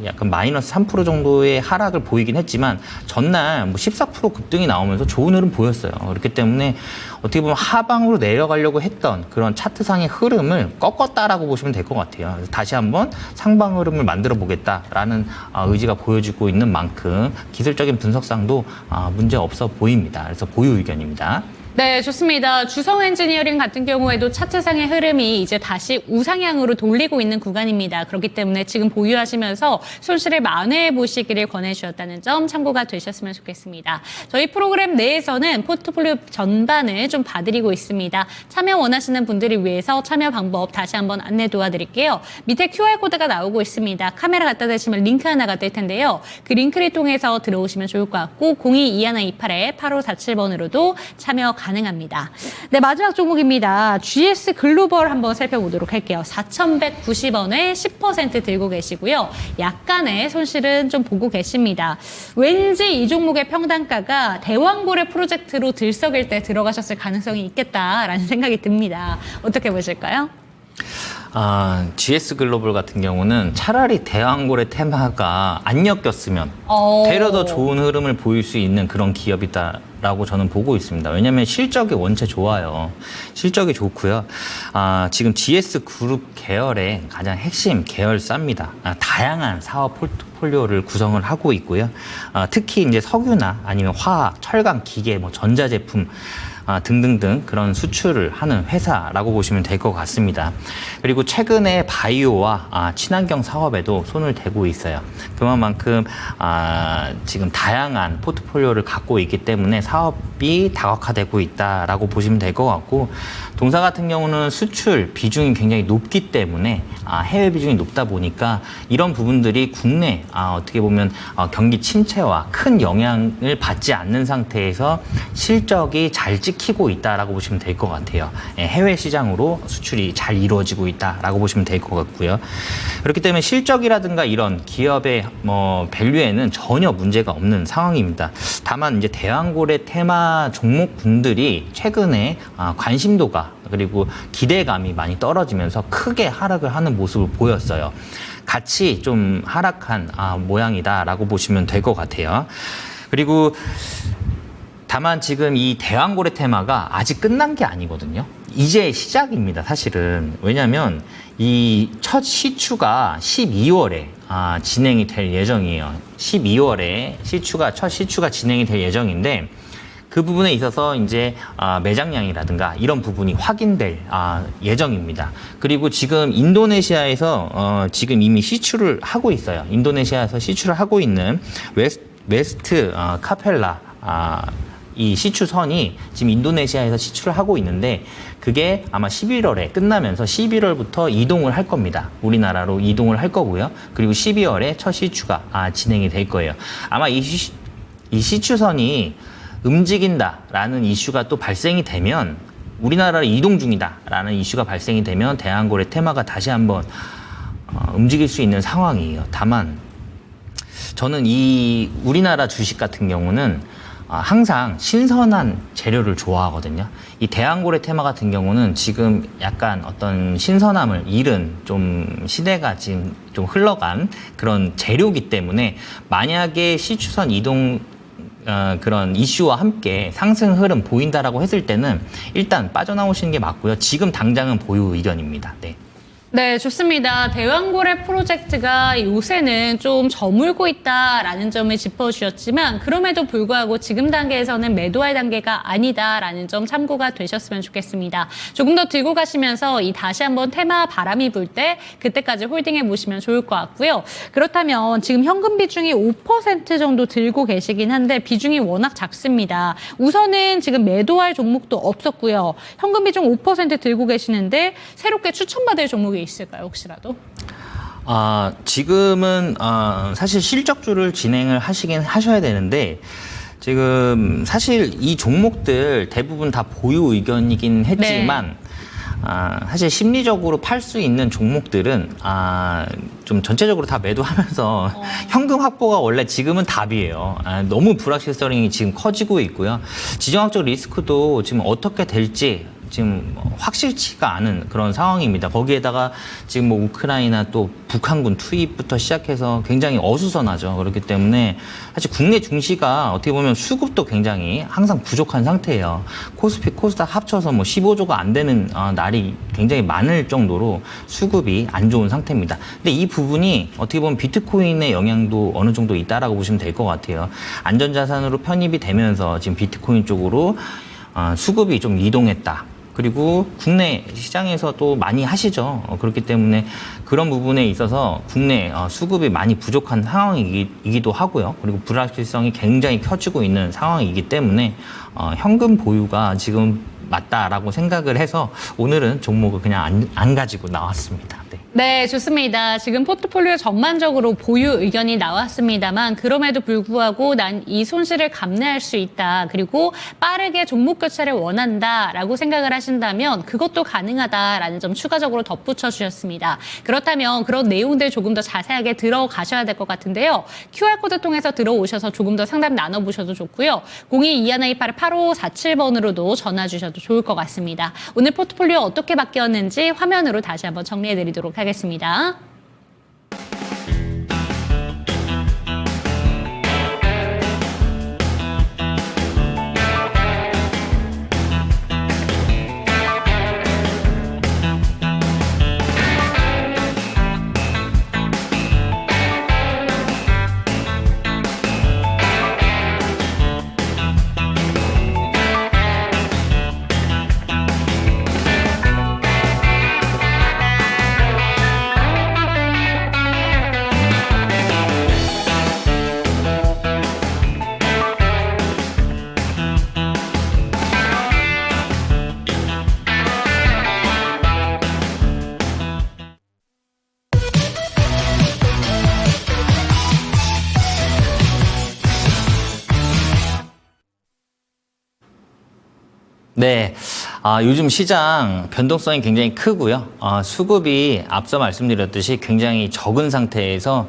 약간 마이너스 3% 정도의 하락을 보이긴 했지만 전날 뭐 14% 급등이 나오면서 좋은 흐름 보였어요. 그렇기 때문에 어떻게 보면 하방으로 내려가려고 했던 그런 차트상의 흐름을 꺾었다라고 보시면 될 것 같아요. 그래서 다시 한번 상방 흐름을 만들어 보겠다라는 의지가 보여지고 있는 만큼 기술적인 분석상도 문제 없어 보입니다. 그래서 보유 의견입니다. 네, 좋습니다. 주성 엔지니어링 같은 경우에도 차트상의 흐름이 이제 다시 우상향으로 돌리고 있는 구간입니다. 그렇기 때문에 지금 보유하시면서 손실을 만회해 보시기를 권해주셨다는 점 참고가 되셨으면 좋겠습니다. 저희 프로그램 내에서는 포트폴리오 전반을 좀 봐드리고 있습니다. 참여 원하시는 분들을 위해서 참여 방법 다시 한번 안내 도와드릴게요. 밑에 QR코드가 나오고 있습니다. 카메라 갖다 대시면 링크 하나가 뜰 텐데요. 그 링크를 통해서 들어오시면 좋을 것 같고 022128-8547번으로도 참여 가능합니다. 네, 마지막 종목입니다. GS 글로벌 한번 살펴보도록 할게요. 4,190원에 10% 들고 계시고요. 약간의 손실은 좀 보고 계십니다. 왠지 이 종목의 평단가가 대왕고래 프로젝트로 들썩일 때 들어가셨을 가능성이 있겠다라는 생각이 듭니다. 어떻게 보실까요? GS 글로벌 같은 경우는 차라리 대왕고래 테마가 안 엮였으면 되려 더 좋은 흐름을 보일 수 있는 그런 기업이다라고 저는 보고 있습니다. 왜냐하면 실적이 원체 좋아요. 실적이 좋고요. 지금 GS 그룹 계열의 가장 핵심 계열사입니다. 다양한 사업 포트폴리오를 구성을 하고 있고요. 특히 이제 석유나 아니면 화학, 철강, 기계, 뭐 전자제품 등등등 그런 수출을 하는 회사라고 보시면 될 것 같습니다. 그리고 최근에 바이오와 친환경 사업에도 손을 대고 있어요. 그만큼 지금 다양한 포트폴리오를 갖고 있기 때문에 사업이 다각화되고 있다라고 보시면 될 것 같고 동사 같은 경우는 수출 비중이 굉장히 높기 때문에 해외 비중이 높다 보니까 이런 부분들이 국내 어떻게 보면 경기 침체와 큰 영향을 받지 않는 상태에서 실적이 잘 찍히고 있다라고 보시면 될 것 같아요. 해외 시장으로 수출이 잘 이루어지고 있다라고 보시면 될 것 같고요. 그렇기 때문에 실적이라든가 이런 기업의 밸류에는 전혀 문제가 없는 상황입니다. 다만 이제 대왕고래 테마 종목군들이 최근에 관심도가 그리고 기대감이 많이 떨어지면서 크게 하락을 하는 모습을 보였어요. 같이 좀 하락한 모양이다라고 보시면 될 것 같아요. 그리고 다만 지금 이 대왕고래 테마가 아직 끝난 게 아니거든요. 이제 시작입니다, 사실은. 왜냐하면 이 첫 시추가 12월에 진행이 될 예정이에요. 12월에 첫 시추가 진행이 될 예정인데 그 부분에 있어서 이제 매장량이라든가 이런 부분이 확인될 예정입니다. 그리고 지금 인도네시아에서 지금 이미 시추를 하고 있어요. 인도네시아에서 시추를 하고 있는 웨스트 카펠라 이 시추선이 지금 인도네시아에서 시추를 하고 있는데 그게 아마 11월에 끝나면서 11월부터 이동을 할 겁니다. 우리나라로 이동을 할 거고요. 그리고 12월에 첫 시추가 진행이 될 거예요. 아마 이 시추선이 움직인다라는 이슈가 또 발생이 되면 우리나라로 이동 중이다라는 이슈가 발생이 되면 대한거래 테마가 다시 한번 움직일 수 있는 상황이에요. 다만 저는 이 우리나라 주식 같은 경우는 항상 신선한 재료를 좋아하거든요. 이 대한고래 테마 같은 경우는 지금 약간 어떤 신선함을 잃은 좀 시대가 지금 좀 흘러간 그런 재료이기 때문에 만약에 시추선 이동 그런 이슈와 함께 상승 흐름 보인다라고 했을 때는 일단 빠져나오시는 게 맞고요. 지금 당장은 보유 의견입니다. 네. 네, 좋습니다. 대왕고래 프로젝트가 요새는 좀 저물고 있다라는 점을 짚어주셨지만 그럼에도 불구하고 지금 단계에서는 매도할 단계가 아니다라는 점 참고가 되셨으면 좋겠습니다. 조금 더 들고 가시면서 이 다시 한번 테마 바람이 불 때 그때까지 홀딩해 보시면 좋을 것 같고요. 그렇다면 지금 현금 비중이 5% 정도 들고 계시긴 한데 비중이 워낙 작습니다. 우선은 지금 매도할 종목도 없었고요. 현금 비중 5% 들고 계시는데 새롭게 추천받을 종목이 있을까요, 혹시라도? 지금은 사실 실적주를 진행을 하셔야 되는데 지금 사실 이 종목들 대부분 다 보유 의견이긴 했지만 사실 심리적으로 팔 수 있는 종목들은 좀 전체적으로 다 매도하면서 현금 확보가 원래 지금은 답이에요. 너무 불확실성이 지금 커지고 있고요. 지정학적 리스크도 지금 어떻게 될지 지금 확실치가 않은 그런 상황입니다. 거기에다가 지금 뭐 우크라이나 또 북한군 투입부터 시작해서 굉장히 어수선하죠. 그렇기 때문에 사실 국내 증시가 어떻게 보면 수급도 굉장히 항상 부족한 상태예요. 코스피, 코스닥 합쳐서 뭐 15조가 안 되는 날이 굉장히 많을 정도로 수급이 안 좋은 상태입니다. 근데 이 부분이 어떻게 보면 비트코인의 영향도 어느 정도 있다라고 보시면 될 것 같아요. 안전자산으로 편입이 되면서 지금 비트코인 쪽으로 수급이 좀 이동했다. 그리고 국내 시장에서도 많이 하시죠. 그렇기 때문에 그런 부분에 있어서 국내 수급이 많이 부족한 상황이기도 하고요. 그리고 불확실성이 굉장히 커지고 있는 상황이기 때문에 현금 보유가 지금 맞다라고 생각을 해서 오늘은 종목을 그냥 안 가지고 나왔습니다. 네. 네, 좋습니다. 지금 포트폴리오 전반적으로 보유 의견이 나왔습니다만 그럼에도 불구하고 난 이 손실을 감내할 수 있다. 그리고 빠르게 종목 교체를 원한다라고 생각을 하신다면 그것도 가능하다라는 점 추가적으로 덧붙여 주셨습니다. 그렇다면 그런 내용들 조금 더 자세하게 들어가셔야 될 것 같은데요. QR코드 통해서 들어오셔서 조금 더 상담 나눠보셔도 좋고요. 0221288547번으로도 전화 주셔도 좋을 것 같습니다. 오늘 포트폴리오 어떻게 바뀌었는지 화면으로 다시 한번 정리해드리도록 하겠습니다. 네, 요즘 시장 변동성이 굉장히 크고요. 수급이 앞서 말씀드렸듯이 굉장히 적은 상태에서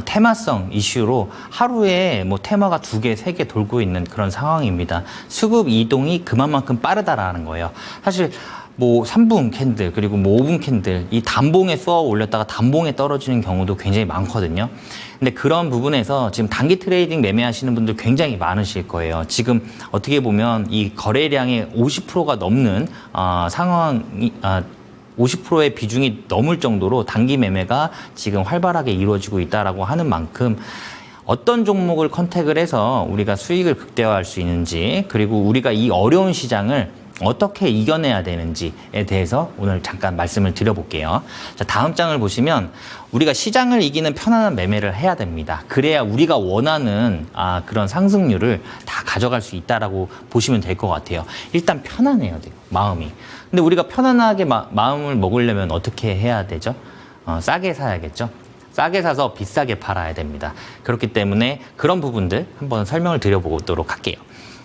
테마성 이슈로 하루에 뭐 테마가 2개, 3개 돌고 있는 그런 상황입니다. 수급 이동이 그만큼 빠르다라는 거예요. 사실 뭐 3분 캔들 그리고 뭐 5분 캔들 이 단봉에 쏘아 올렸다가 단봉에 떨어지는 경우도 굉장히 많거든요. 근데 그런 부분에서 지금 단기 트레이딩 매매하시는 분들 굉장히 많으실 거예요. 지금 어떻게 보면 이 거래량의 50%가 넘는 상황이 50%의 비중이 넘을 정도로 단기 매매가 지금 활발하게 이루어지고 있다라고 하는 만큼 어떤 종목을 컨택을 해서 우리가 수익을 극대화할 수 있는지 그리고 우리가 이 어려운 시장을 어떻게 이겨내야 되는지에 대해서 오늘 잠깐 말씀을 드려볼게요. 자, 다음 장을 보시면 우리가 시장을 이기는 편안한 매매를 해야 됩니다. 그래야 우리가 원하는 그런 상승률을 다 가져갈 수 있다라고 보시면 될 것 같아요. 일단 편안해야 돼요, 마음이. 근데 우리가 편안하게 마음을 먹으려면 어떻게 해야 되죠? 싸게 사야겠죠? 싸게 사서 비싸게 팔아야 됩니다. 그렇기 때문에 그런 부분들 한번 설명을 드려보도록 할게요.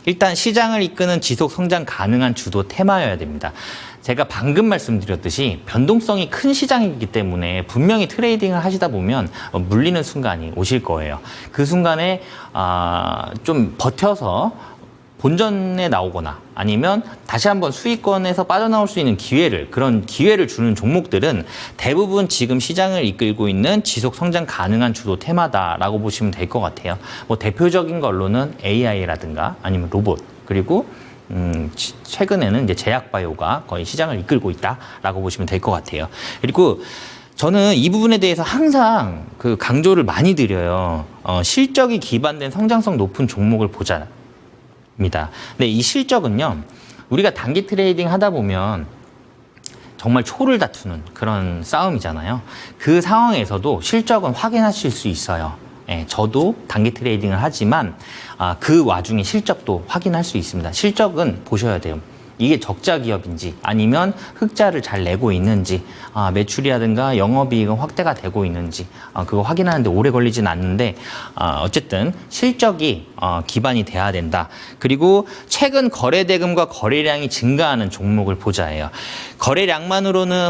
일단 시장을 이끄는 지속 성장 가능한 주도 테마여야 됩니다. 제가 방금 말씀드렸듯이 변동성이 큰 시장이기 때문에 분명히 트레이딩을 하시다 보면 물리는 순간이 오실 거예요. 그 순간에 좀 버텨서 본전에 나오거나 아니면 다시 한번 수익권에서 빠져나올 수 있는 그런 기회를 주는 종목들은 대부분 지금 시장을 이끌고 있는 지속 성장 가능한 주도 테마다라고 보시면 될 것 같아요. 뭐 대표적인 걸로는 AI라든가 아니면 로봇, 그리고 최근에는 이제 제약바이오가 거의 시장을 이끌고 있다라고 보시면 될 것 같아요. 그리고 저는 이 부분에 대해서 항상 그 강조를 많이 드려요. 실적이 기반된 성장성 높은 종목을 보자. 입니다. 근데 이 실적은요, 우리가 단기 트레이딩 하다 보면 정말 초를 다투는 그런 싸움이잖아요. 그 상황에서도 실적은 확인하실 수 있어요. 예, 저도 단기 트레이딩을 하지만 그 와중에 실적도 확인할 수 있습니다. 실적은 보셔야 돼요. 이게 적자 기업인지 아니면 흑자를 잘 내고 있는지, 매출이라든가 영업이익은 확대가 되고 있는지 그거 확인하는데 오래 걸리진 않는데 어쨌든 실적이 기반이 돼야 된다. 그리고 최근 거래 대금과 거래량이 증가하는 종목을 보자예요. 거래량만으로는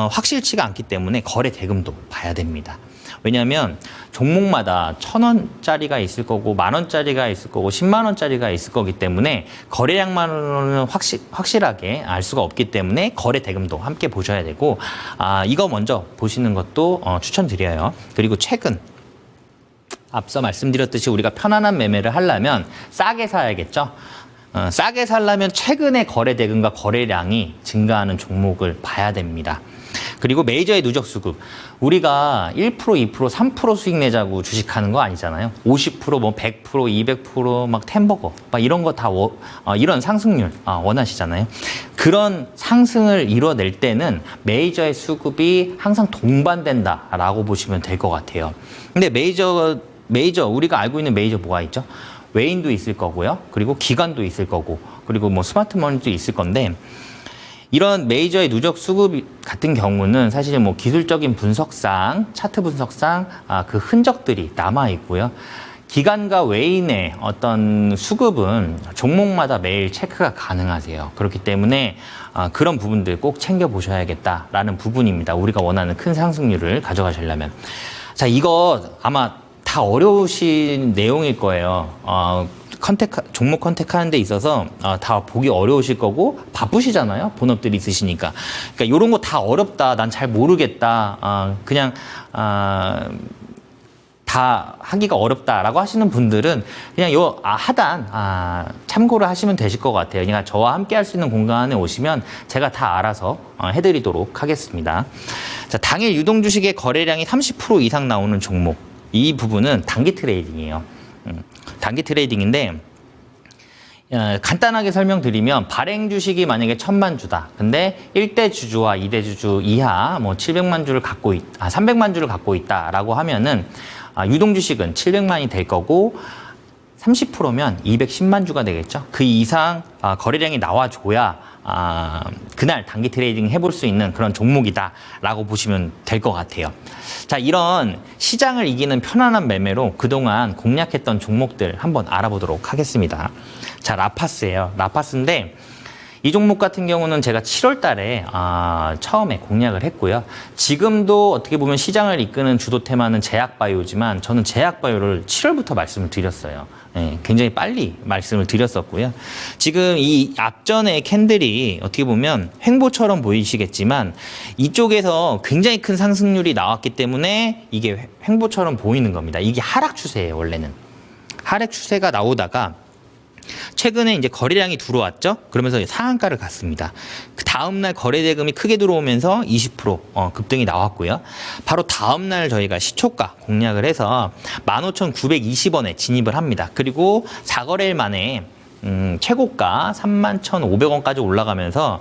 확실치가 않기 때문에 거래 대금도 봐야 됩니다. 왜냐하면 종목마다 1,000원짜리가 있을 거고 10,000원짜리가 있을 거고 100,000원짜리가 있을 거기 때문에 거래량만으로는 확실하게 알 수가 없기 때문에 거래 대금도 함께 보셔야 되고 이거 먼저 보시는 것도 추천드려요. 그리고 최근 앞서 말씀드렸듯이 우리가 편안한 매매를 하려면 싸게 사야겠죠. 싸게 살려면 최근에 거래 대금과 거래량이 증가하는 종목을 봐야 됩니다. 그리고 메이저의 누적 수급. 우리가 1%, 2%, 3% 수익 내자고 주식하는 거 아니잖아요. 50%, 뭐 100%, 200%, 막 템버거, 막 이런 거 다 이런 상승률 원하시잖아요. 그런 상승을 이뤄낼 때는 메이저의 수급이 항상 동반된다라고 보시면 될 것 같아요. 근데 메이저 우리가 알고 있는 메이저 뭐가 있죠? 외인도 있을 거고요. 그리고 기관도 있을 거고, 그리고 뭐 스마트머니도 있을 건데, 이런 메이저의 누적 수급 같은 경우는 사실 뭐 기술적인 분석상, 차트 분석상 그 흔적들이 남아 있고요. 기관과 외인의 어떤 수급은 종목마다 매일 체크가 가능하세요. 그렇기 때문에 그런 부분들 꼭 챙겨 보셔야겠다라는 부분입니다. 우리가 원하는 큰 상승률을 가져가시려면. 자, 이거 아마 다 어려우신 내용일 거예요. 종목 컨택하는 데 있어서 다 보기 어려우실 거고 바쁘시잖아요. 본업들이 있으시니까. 그러니까 이런 거 다 어렵다. 난 잘 모르겠다. 그냥 다 하기가 어렵다라고 하시는 분들은 그냥 요 하단 참고를 하시면 되실 것 같아요. 그러니까 저와 함께 할 수 있는 공간에 오시면 제가 다 알아서 해드리도록 하겠습니다. 자, 당일 유동 주식의 거래량이 30% 이상 나오는 종목. 이 부분은 단기 트레이딩이에요. 단기 트레이딩인데 간단하게 설명드리면 발행 주식이 만약에 1,000만 주다. 근데 1대 주주와 2대 주주 이하 뭐 700만 주를 300만 주를 갖고 있다라고 하면은 유동 주식은 700만이 될 거고 30%면 210만 주가 되겠죠. 그 이상 거래량이 나와줘야 그날 단기 트레이딩 해볼 수 있는 그런 종목이다라고 보시면 될 것 같아요. 자, 이런 시장을 이기는 편안한 매매로 그동안 공략했던 종목들 한번 알아보도록 하겠습니다. 자, 라파스예요. 라파스인데 이 종목 같은 경우는 제가 7월 달에 처음에 공략을 했고요. 지금도 어떻게 보면 시장을 이끄는 주도 테마는 제약바이오지만 저는 제약바이오를 7월부터 말씀을 드렸어요. 네, 굉장히 빨리 말씀을 드렸었고요. 지금 이 앞전의 캔들이 어떻게 보면 횡보처럼 보이시겠지만 이쪽에서 굉장히 큰 상승률이 나왔기 때문에 이게 횡보처럼 보이는 겁니다. 이게 하락 추세예요, 원래는. 하락 추세가 나오다가 최근에 이제 거래량이 들어왔죠. 그러면서 상한가를 갔습니다. 그 다음날 거래 대금이 크게 들어오면서 20% 급등이 나왔고요. 바로 다음날 저희가 시초가 공략을 해서 15,920원에 진입을 합니다. 그리고 4거래일 만에 최고가 31,500원까지 올라가면서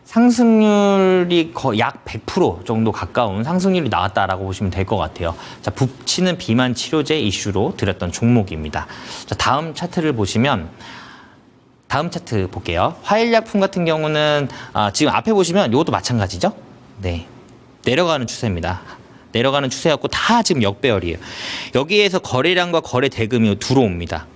상승률이 거의 약 100% 정도 가까운 상승률이 나왔다라고 보시면 될 것 같아요. 자, 붓치는 비만 치료제 이슈로 드렸던 종목입니다. 자, 다음 차트를 보시면 다음 차트 볼게요. 화일약품 같은 경우는 지금 앞에 보시면 이것도 마찬가지죠. 네, 내려가는 추세입니다. 내려가는 추세였고 다 지금 역배열이에요. 여기에서 거래량과 거래 대금이 들어옵니다.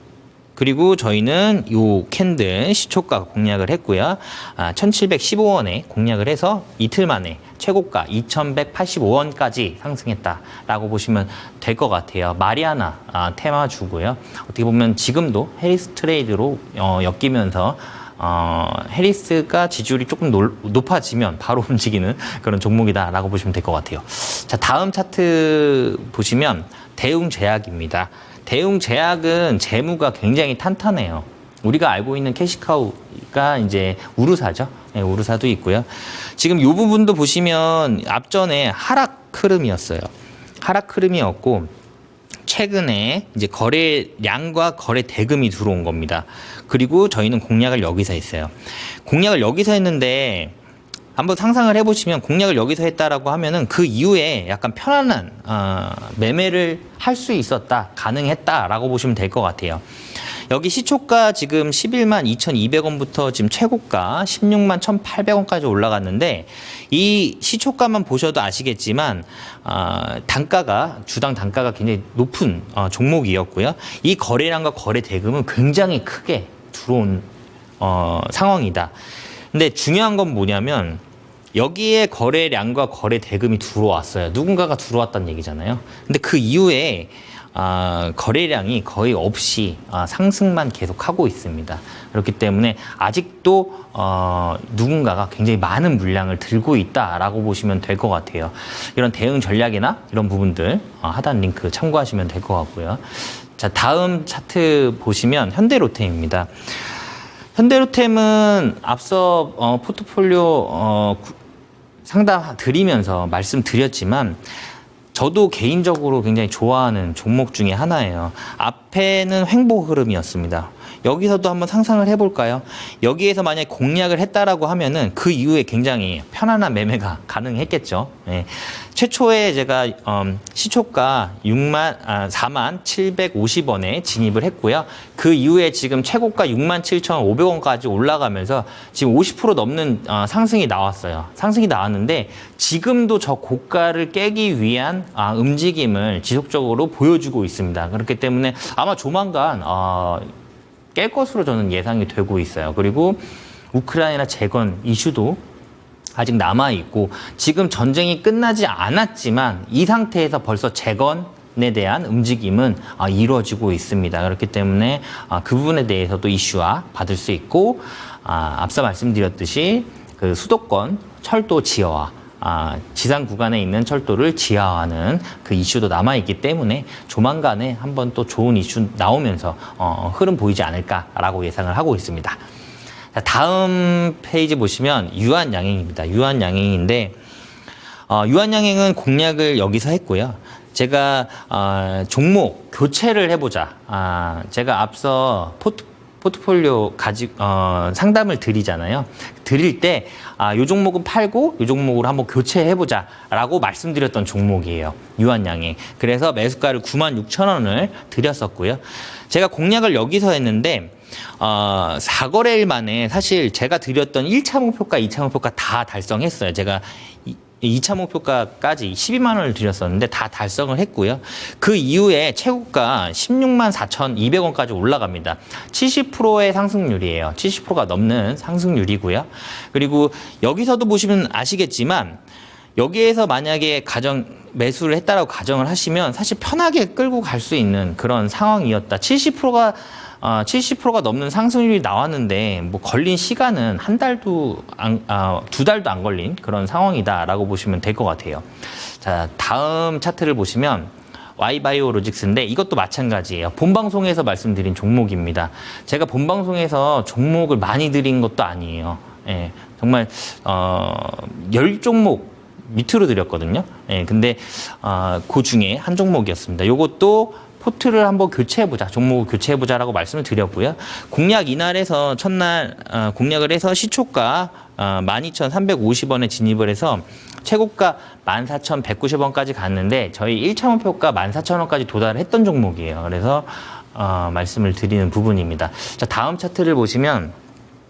그리고 저희는 요 캔들 시초가 공략을 했고요. 1715원에 공략을 해서 이틀 만에 최고가 2185원까지 상승했다라고 보시면 될 것 같아요. 마리아나 테마주고요. 어떻게 보면 지금도 해리스 트레이드로 엮이면서 해리스가 지지율이 조금 높아지면 바로 움직이는 그런 종목이다라고 보시면 될 것 같아요. 자, 다음 차트 보시면 대웅제약입니다. 대웅제약은 재무가 굉장히 탄탄해요. 우리가 알고 있는 캐시카우가 이제 우르사죠. 네, 우르사도 있고요. 지금 이 부분도 보시면 앞전에 하락 흐름이었어요. 하락 흐름이었고 최근에 이제 거래량과 거래 대금이 들어온 겁니다. 그리고 저희는 공략을 여기서 했어요. 공략을 여기서 했는데 한번 상상을 해보시면 공략을 여기서 했다라고 하면은 그 이후에 약간 편안한 매매를 할 수 있었다, 가능했다라고 보시면 될 것 같아요. 여기 시초가 지금 11만 2,200원부터 지금 최고가 16만 1,800원까지 올라갔는데 이 시초가만 보셔도 아시겠지만 단가가 주당 단가가 굉장히 높은 종목이었고요. 이 거래량과 거래 대금은 굉장히 크게 들어온 상황이다. 근데 중요한 건 뭐냐면 여기에 거래량과 거래 대금이 들어왔어요. 누군가가 들어왔다는 얘기잖아요. 근데 그 이후에 거래량이 거의 없이 상승만 계속하고 있습니다. 그렇기 때문에 아직도 누군가가 굉장히 많은 물량을 들고 있다라고 보시면 될 것 같아요. 이런 대응 전략이나 이런 부분들 하단 링크 참고하시면 될 것 같고요. 자, 다음 차트 보시면 현대로템입니다. 현대로템은 앞서 포트폴리오 상담 드리면서 말씀드렸지만 저도 개인적으로 굉장히 좋아하는 종목 중에 하나예요. 앞에는 횡보 흐름이었습니다. 여기서도 한번 상상을 해볼까요? 여기에서 만약에 공략을 했다라고 하면은 그 이후에 굉장히 편안한 매매가 가능했겠죠. 예. 최초에 제가 시초가 4만 750원에 진입을 했고요. 그 이후에 지금 최고가 6만 7,500원까지 올라가면서 지금 50% 넘는 상승이 나왔어요. 상승이 나왔는데 지금도 저 고가를 깨기 위한 움직임을 지속적으로 보여주고 있습니다. 그렇기 때문에 아마 조만간 깰 것으로 저는 예상이 되고 있어요. 그리고 우크라이나 재건 이슈도 아직 남아있고 지금 전쟁이 끝나지 않았지만 이 상태에서 벌써 재건에 대한 움직임은 이루어지고 있습니다. 그렇기 때문에 그 부분에 대해서도 이슈화 받을 수 있고 앞서 말씀드렸듯이 그 수도권 철도 지하화 지상 구간에 있는 철도를 지하화하는 그 이슈도 남아있기 때문에 조만간에 한번 또 좋은 이슈 나오면서 흐름 보이지 않을까라고 예상을 하고 있습니다. 자, 다음 페이지 보시면 유한양행입니다. 유한양행인데 유한양행은 공략을 여기서 했고요. 제가 종목 교체를 해보자. 제가 앞서 포트폴리오 상담을 드리잖아요. 드릴 때, 요 종목은 팔고, 요 종목으로 한번 교체해보자. 라고 말씀드렸던 종목이에요. 유한양행. 그래서 매수가를 96,000원을 드렸었고요. 제가 공략을 여기서 했는데, 4거래일 만에 사실 제가 드렸던 1차 목표가, 2차 목표가 다 달성했어요. 제가 2차 목표가까지 12만 원을 드렸었는데 다 달성을 했고요. 그 이후에 최고가 16만 4,200원까지 올라갑니다. 70%의 상승률이에요. 70%가 넘는 상승률이고요. 그리고 여기서도 보시면 아시겠지만 여기에서 만약에 매수를 했다라고 가정을 하시면 사실 편하게 끌고 갈 수 있는 그런 상황이었다. 70%가 넘는 상승률이 나왔는데 뭐 걸린 시간은 한 달도 두 달도 안 걸린 그런 상황이다라고 보시면 될 것 같아요. 자, 다음 차트를 보시면 Y바이오로직스인데 이것도 마찬가지예요. 본방송에서 말씀드린 종목입니다. 제가 본방송에서 종목을 많이 드린 것도 아니에요. 예, 정말 10종목 밑으로 드렸거든요. 예, 근데 그 중에 한 종목이었습니다. 요것도 포트를 한번 교체해보자, 종목을 교체해보자라고 말씀을 드렸고요. 공략 이날에서 첫날 공략을 해서 시초가 12,350원에 진입을 해서 최고가 14,190원까지 갔는데 저희 1차 목표가 14,000원까지 도달을 했던 종목이에요. 그래서 말씀을 드리는 부분입니다. 자, 다음 차트를 보시면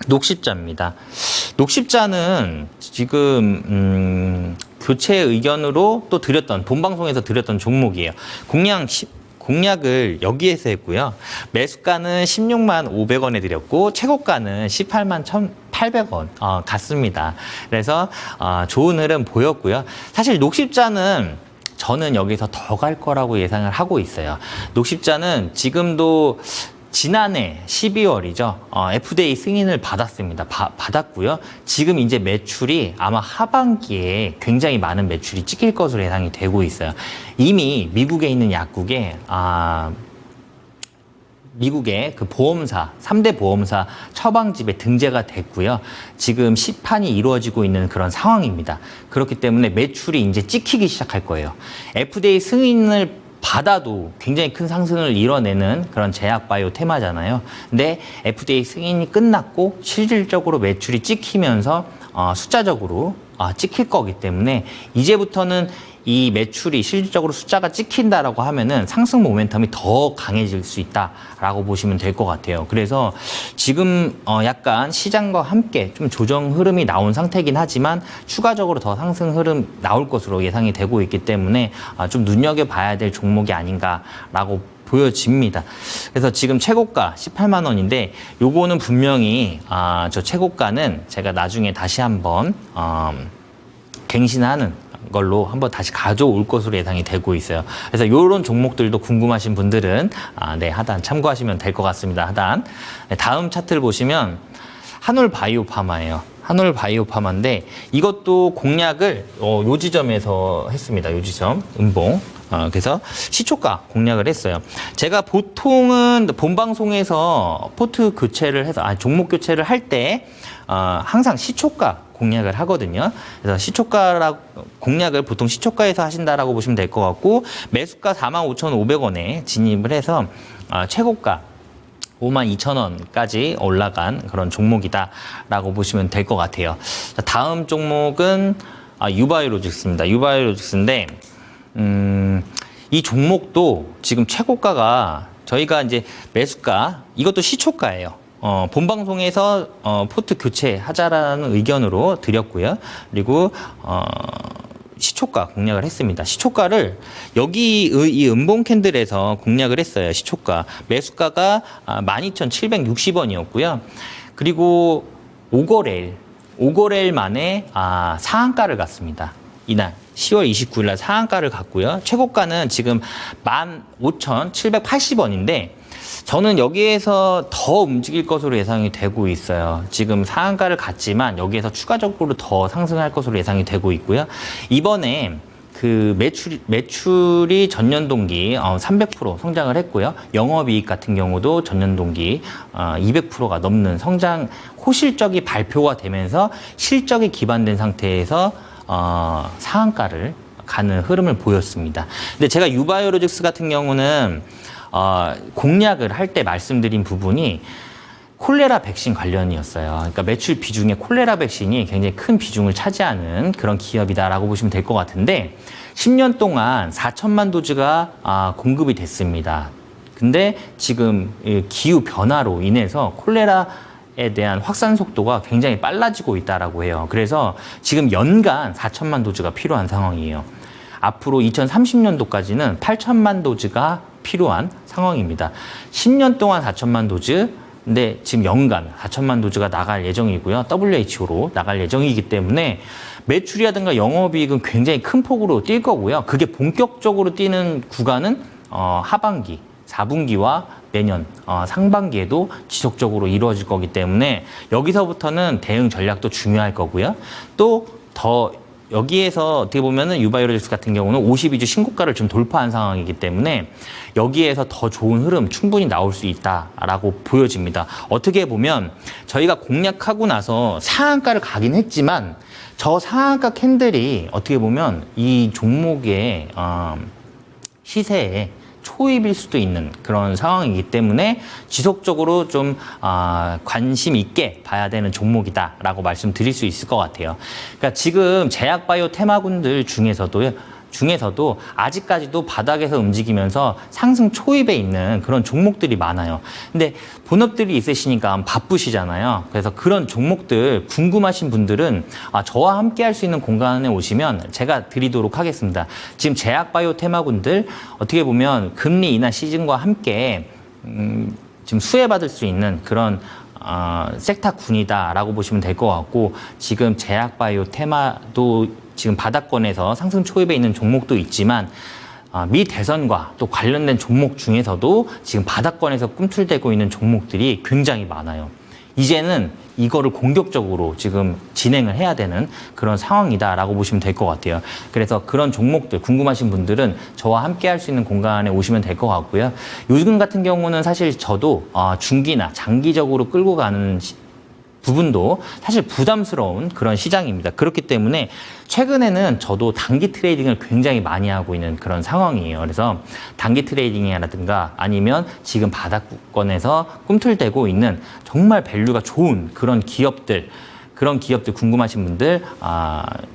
녹십자입니다. 녹십자는 공략 의견으로 또 본방송에서 드렸던 종목이에요. 공략을 여기에서 했고요. 매수가는 16만 500원에 드렸고 최고가는 18만 1,800원 갔습니다. 그래서 좋은 흐름 보였고요. 사실 녹십자는 저는 여기서 더 갈 거라고 예상을 하고 있어요. 녹십자는 지금도 지난해 12월이죠. FDA 승인을 받았습니다. 받았고요. 지금 이제 매출이 아마 하반기에 굉장히 많은 매출이 찍힐 것으로 예상이 되고 있어요. 이미 미국에 있는 약국에 미국의 그 보험사, 3대 보험사 처방집에 등재가 됐고요. 지금 시판이 이루어지고 있는 그런 상황입니다. 그렇기 때문에 매출이 이제 찍히기 시작할 거예요. FDA 승인을 받아도 굉장히 큰 상승을 이뤄내는 그런 제약바이오 테마잖아요. 근데 FDA 승인이 끝났고 실질적으로 매출이 찍히면서 숫자적으로 찍힐 거기 때문에 이제부터는 이 매출이 실질적으로 숫자가 찍힌다라고 하면은 상승 모멘텀이 더 강해질 수 있다라고 보시면 될 것 같아요. 그래서 지금 약간 시장과 함께 좀 조정 흐름이 나온 상태이긴 하지만 추가적으로 더 상승 흐름 나올 것으로 예상이 되고 있기 때문에 좀 눈여겨봐야 될 종목이 아닌가라고 보여집니다. 그래서 지금 최고가 18만 원인데 요거는 분명히 저 최고가는 제가 나중에 다시 한번 갱신하는 걸로 한번 다시 가져올 것으로 예상이 되고 있어요. 그래서 이런 종목들도 궁금하신 분들은 네, 하단 참고하시면 될 것 같습니다. 하단. 네, 다음 차트를 보시면 한올바이오파마예요. 한올바이오파마인데 이것도 공략을 요 지점에서 했습니다. 요 지점 음봉. 그래서 시초가 공략을 했어요. 제가 보통은 본방송에서 포트 교체를 해서 종목 교체를 할 때 항상 시초가 공략을 하거든요. 그래서 시초가라고 공략을 보통 시초가에서 하신다라고 보시면 될 것 같고 매수가 45,500원에 진입을 해서 최고가 52,000원까지 올라간 그런 종목이다라고 보시면 될 것 같아요. 다음 종목은 유바이오로직스입니다. 유바이오로직스인데 이 종목도 지금 최고가가 저희가 이제 매수가 이것도 시초가예요. 본방송에서 포트 교체하자라는 의견으로 드렸고요. 그리고 시초가 공략을 했습니다. 시초가를 여기 이 음봉 캔들에서 공략을 했어요. 시초가 매수가가 12,760원이었고요. 그리고 오거레일 만에 상한가를 갔습니다. 이날 10월 29일 날 상한가를 갔고요. 최고가는 지금 15,780원인데 저는 여기에서 더 움직일 것으로 예상이 되고 있어요. 지금 상한가를 갔지만 여기에서 추가적으로 더 상승할 것으로 예상이 되고 있고요. 이번에 그 매출이 전년 동기 300% 성장을 했고요. 영업이익 같은 경우도 전년 동기 200%가 넘는 성장 호실적이 발표가 되면서 실적이 기반된 상태에서 상한가를 가는 흐름을 보였습니다. 근데 제가 유바이오로직스 같은 경우는 공략을 할 때 말씀드린 부분이 콜레라 백신 관련이었어요. 그러니까 매출 비중에 콜레라 백신이 굉장히 큰 비중을 차지하는 그런 기업이다라고 보시면 될 것 같은데 10년 동안 4천만 도즈가 공급이 됐습니다. 근데 지금 기후 변화로 인해서 콜레라에 대한 확산 속도가 굉장히 빨라지고 있다라고 해요. 그래서 지금 연간 4천만 도즈가 필요한 상황이에요. 앞으로 2030년도까지는 8천만 도즈가 필요한 상황입니다. 10년 동안 4천만 도즈, 근데 지금 연간 4천만 도즈가 나갈 예정이고요. WHO로 나갈 예정이기 때문에 매출이라든가 영업이익은 굉장히 큰 폭으로 뛸 거고요. 그게 본격적으로 뛰는 구간은 하반기, 4분기와 내년 상반기에도 지속적으로 이루어질 거기 때문에 여기서부터는 대응 전략도 중요할 거고요. 또 더 여기에서 어떻게 보면은 유바이오로직스 같은 경우는 52주 신고가를 좀 돌파한 상황이기 때문에 여기에서 더 좋은 흐름 충분히 나올 수 있다라고 보여집니다. 어떻게 보면 저희가 공략하고 나서 상한가를 가긴 했지만 저 상한가 캔들이 어떻게 보면 이 종목의 시세에 초입일 수도 있는 그런 상황이기 때문에 지속적으로 좀 관심 있게 봐야 되는 종목이다라고 말씀드릴 수 있을 것 같아요. 그러니까 지금 제약바이오 테마군들 중에서도 중에서도 아직까지도 바닥에서 움직이면서 상승 초입에 있는 그런 종목들이 많아요. 근데 본업들이 있으시니까 바쁘시잖아요. 그래서 그런 종목들 궁금하신 분들은 저와 함께 할 수 있는 공간에 오시면 제가 드리도록 하겠습니다. 지금 제약바이오 테마군들 어떻게 보면 금리 인하 시즌과 함께 지금 수혜받을 수 있는 그런 섹터군이다라고 보시면 될 것 같고, 지금 제약바이오 테마도 지금 바닥권에서 상승 초입에 있는 종목도 있지만 미 대선과 또 관련된 종목 중에서도 지금 바닥권에서 꿈틀대고 있는 종목들이 굉장히 많아요. 이제는 이거를 공격적으로 지금 진행을 해야 되는 그런 상황이다라고 보시면 될 것 같아요. 그래서 그런 종목들 궁금하신 분들은 저와 함께 할 수 있는 공간에 오시면 될 것 같고요. 요즘 같은 경우는 사실 저도 중기나 장기적으로 끌고 가는 부분도 사실 부담스러운 그런 시장입니다. 그렇기 때문에 최근에는 저도 단기 트레이딩을 굉장히 많이 하고 있는 그런 상황이에요. 그래서 단기 트레이딩이라든가 아니면 지금 바닥권에서 꿈틀대고 있는 정말 밸류가 좋은 그런 기업들 궁금하신 분들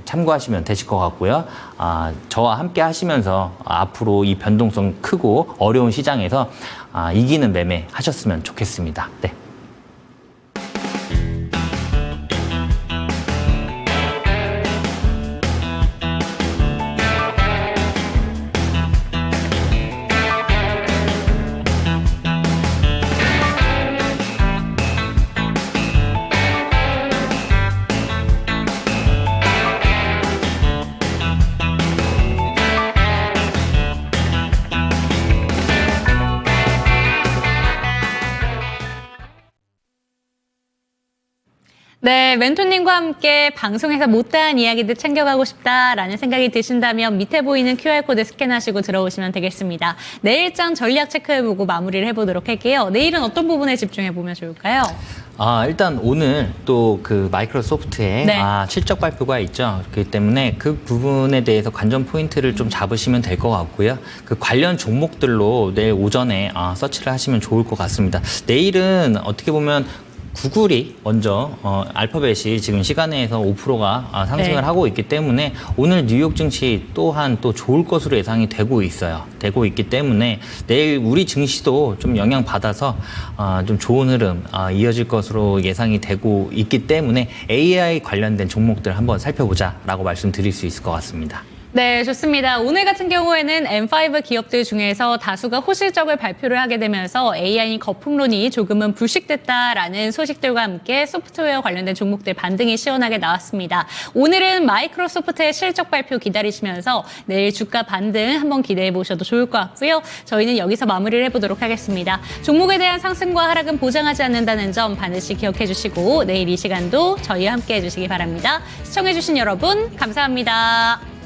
참고하시면 되실 것 같고요. 저와 함께 하시면서 앞으로 이 변동성 크고 어려운 시장에서 이기는 매매 하셨으면 좋겠습니다. 네. 네, 멘토님과 함께 방송에서 못다한 이야기들 챙겨가고 싶다라는 생각이 드신다면 밑에 보이는 QR코드 스캔하시고 들어오시면 되겠습니다. 내일장 전략 체크해보고 마무리를 해보도록 할게요. 내일은 어떤 부분에 집중해보면 좋을까요? 일단 오늘 또 그 마이크로소프트의 네. 실적 발표가 있죠. 그렇기 때문에 그 부분에 대해서 관전 포인트를 좀 잡으시면 될 것 같고요. 그 관련 종목들로 내일 오전에 서치를 하시면 좋을 것 같습니다. 내일은 어떻게 보면 구글이 먼저 알파벳이 지금 시간에서 5%가 상승을 네. 하고 있기 때문에 오늘 뉴욕 증시 또한 또 좋을 것으로 예상이 되고 있어요. 되고 있기 때문에 내일 우리 증시도 좀 영향 받아서 좀 좋은 흐름 이어질 것으로 예상이 되고 있기 때문에 AI 관련된 종목들 한번 살펴보자라고 말씀드릴 수 있을 것 같습니다. 네, 좋습니다. 오늘 같은 경우에는 M5 기업들 중에서 다수가 호실적을 발표를 하게 되면서 AI 거품론이 조금은 불식됐다라는 소식들과 함께 소프트웨어 관련된 종목들 반등이 시원하게 나왔습니다. 오늘은 마이크로소프트의 실적 발표 기다리시면서 내일 주가 반등 한번 기대해 보셔도 좋을 것 같고요. 저희는 여기서 마무리를 해보도록 하겠습니다. 종목에 대한 상승과 하락은 보장하지 않는다는 점 반드시 기억해 주시고 내일 이 시간도 저희와 함께 해주시기 바랍니다. 시청해 주신 여러분 감사합니다.